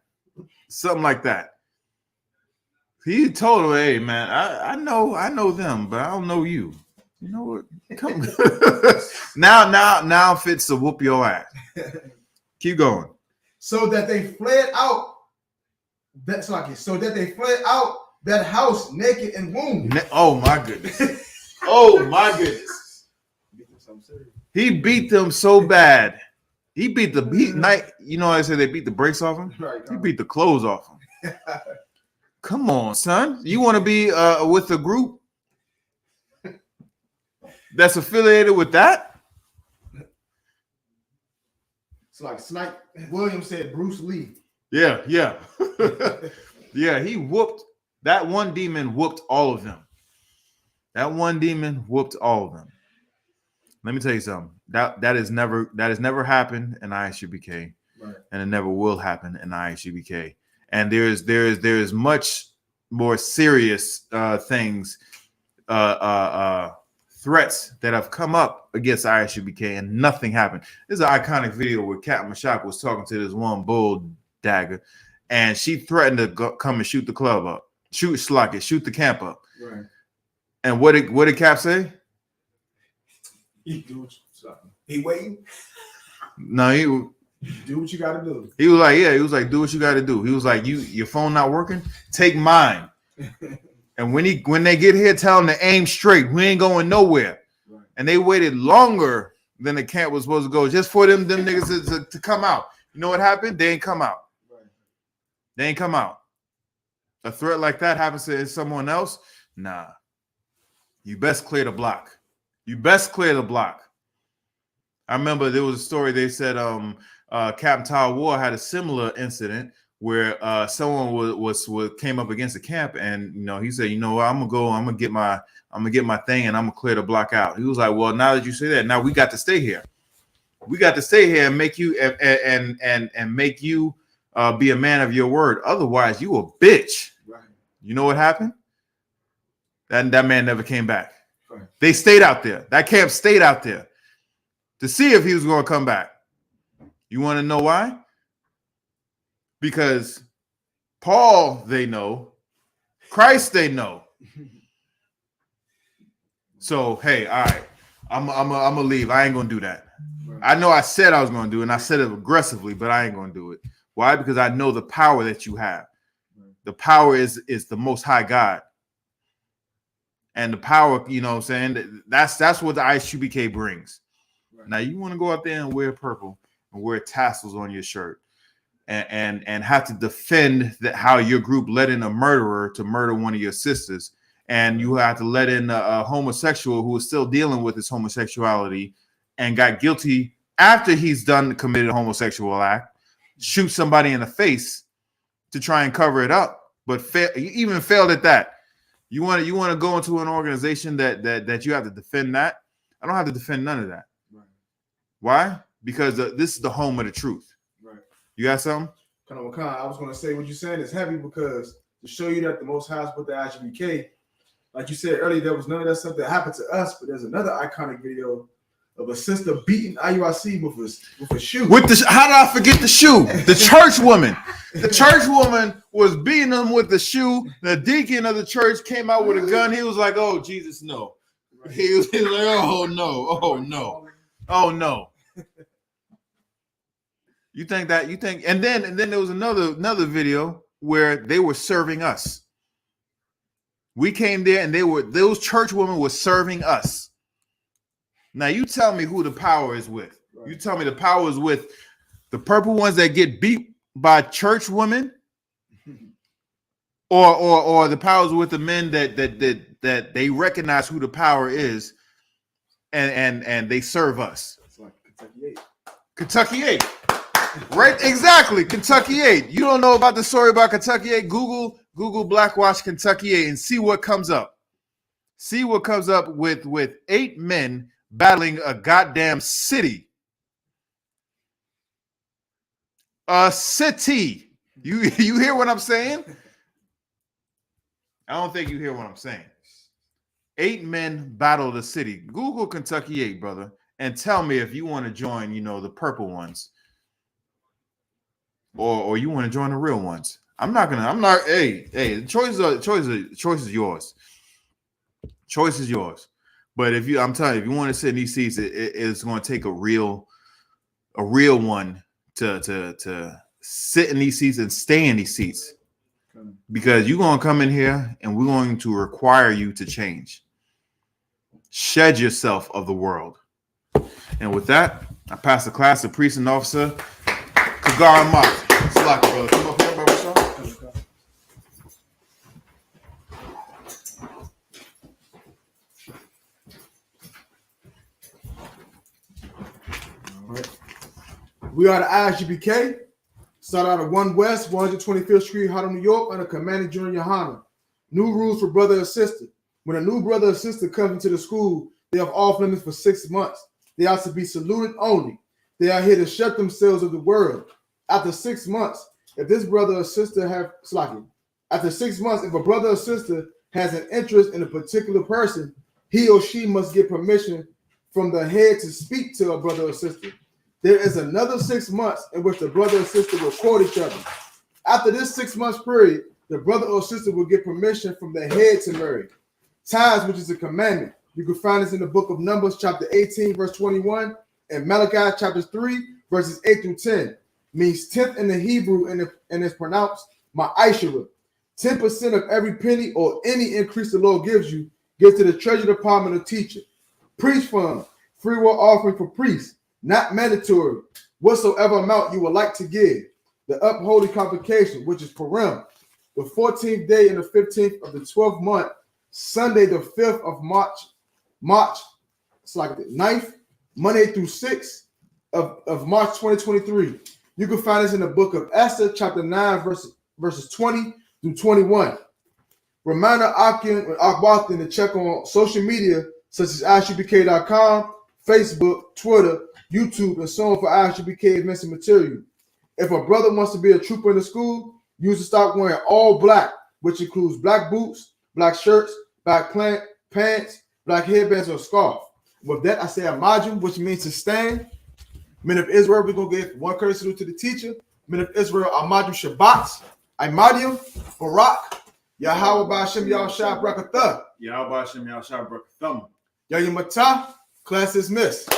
Something like that. He told him, "Hey man, I know them, but I don't know you. You know what? Come now fits to whoop your ass." Keep going. So that they fled out. So that they fled out that house naked and wounded. Oh my goodness. Oh my goodness. He beat them so bad. He beat the night. You know, I said they beat the brakes off him. Right, he beat the clothes off him. Come on, son. You want to be with a group that's affiliated with that? It's like Snipe Williams said Bruce Lee. Yeah. Yeah, he whooped. That one demon whooped all of them. That one demon whooped all of them. Let me tell you something. That has never happened in I.S.U.P.K. and it never will happen in I.S.U.P.K. And there's much more serious things, threats that have come up against I.S.U.P.K. and nothing happened. There's an iconic video where Captain Mashak was talking to this one bull dagger, and she threatened to come and shoot the club up, shoot the camp up. Right. And what did Cap say? He waiting. No, he do what you got to do. He was like, do what you got to do. He was like, your phone not working? Take mine. And when they get here, tell them to aim straight. We ain't going nowhere. Right. And they waited longer than the camp was supposed to go just for them niggas to come out. You know what happened? They ain't come out. Right. They ain't come out. A threat like that happens to someone else? Nah. You best clear the block. You best clear the block. I remember there was a story. They said Captain Tower War had a similar incident where someone was came up against the camp, and he said, I'm gonna get my thing, and I'm gonna clear the block out. He was like, well, now that you say that, now we got to stay here. We got to stay here and make you and make you be a man of your word. Otherwise, you a bitch. Right. You know what happened? That man never came back. Right. They stayed out there. That camp stayed out there to see if he was going to come back. You want to know why? Because Paul, they know. Christ, they know. So, hey, all right. I'm gonna leave. I ain't gonna do that. Right. I know I said I was gonna do it, and I said it aggressively, but I ain't gonna do it. Why? Because I know the power that you have. Right. The power is the Most High God. And the power, what I'm saying? That's what the I.S.U.P.K. brings. Right. Now, you want to go out there and wear purple and wear tassels on your shirt and have to defend how your group let in a murderer to murder one of your sisters, and you have to let in a homosexual who is still dealing with his homosexuality and got guilty after he's committed a homosexual act, shoot somebody in the face to try and cover it up, but even failed at that. You want to go into an organization that you have to defend that? I don't have to defend none of that. Right. Why? Because this is the home of the truth. Right. You got something? I was going to say what you're saying is heavy, because to show you that the Most High is with the I.S.U.P.K., like you said earlier, there was none of that stuff that happened to us, but there's another iconic video of a sister beating IUIC with a shoe. How did I forget the shoe? The church woman. The church woman was beating them with the shoe. The deacon of the church came out with a gun. He was like, "Oh, Jesus, no." Right. He was like, "Oh no, oh no, oh no." You think, and then there was another video where they were serving us. We came there and those church women were serving us. Now you tell me who the power is with. Right. You tell me the power is with the purple ones that get beat by church women, or the power is with the men that they recognize who the power is, and they serve us. It's like Kentucky 8. Right? Exactly. Kentucky 8. You don't know about the story about Kentucky 8? Google Blackwatch Kentucky 8 and see what comes up. See what comes up with 8 men battling a goddamn city. A city. You hear what I'm saying? I don't think you hear what I'm saying. 8 men battled a city. Google Kentucky 8, brother, and tell me if you want to join, the purple ones. Or you want to join the real ones. Hey, the choice is yours. Choice is yours. But I'm telling you, if you want to sit in these seats, it's going to take a real one to sit in these seats and stay in these seats, because you're going to come in here and we're going to require you to change. Shed yourself of the world. And with that, I pass the class to priest and officer Kagar Mott. Slack, brother. Come up here, brother. We are the I.S.U.P.K. Start out of 1 West, 125th Street, Harlem, New York, under Commanding General Yahanna. New rules for brother and sister. When a new brother or sister comes into the school, they have off limits for 6 months. They are to be saluted only. They are here to shut themselves of the world. After 6 months, if this brother or sister after 6 months, if a brother or sister has an interest in a particular person, he or she must get permission from the head to speak to a brother or sister. There is another 6 months in which the brother or sister will court each other. After this 6 months period, the brother or sister will get permission from the head to marry. Tithes, which is a commandment. You can find this in the book of Numbers, chapter 18, verse 21, and Malachi, chapter 3, verses 8 through 10. Means tenth in the Hebrew, and it's pronounced ma'ashera. 10% of every penny or any increase the Lord gives you, give to the treasury department or teacher. Priest fund, free will offering for priests, not mandatory. Whatsoever amount you would like to give. The upholy convocation, which is Purim, the 14th day and the 15th of the 12th month, Sunday the 5th of March, it's like the 9th, Monday through 6th of March 2023. You can find this in the book of Esther, chapter 9, verses 20 through 21. Reminder Akhwatin to check on social media such as ISUPK.com, Facebook, Twitter, YouTube, and so on for ISUPK events and material. If a brother wants to be a trooper in the school, use to start wearing all black, which includes black boots, black shirts, black pants, black headbands, or scarf. With that, I say Amajum, which means to stand. Men of Israel, we're going to give one courtesy salute to the teacher. Men of Israel, Amajum Shabbat, Imadium, Barak, Yahweh Ba'ashem Yahushua Brakatha. Yahweh Ba'ashem Yahushua Brakatha. Yayimata, class dismissed.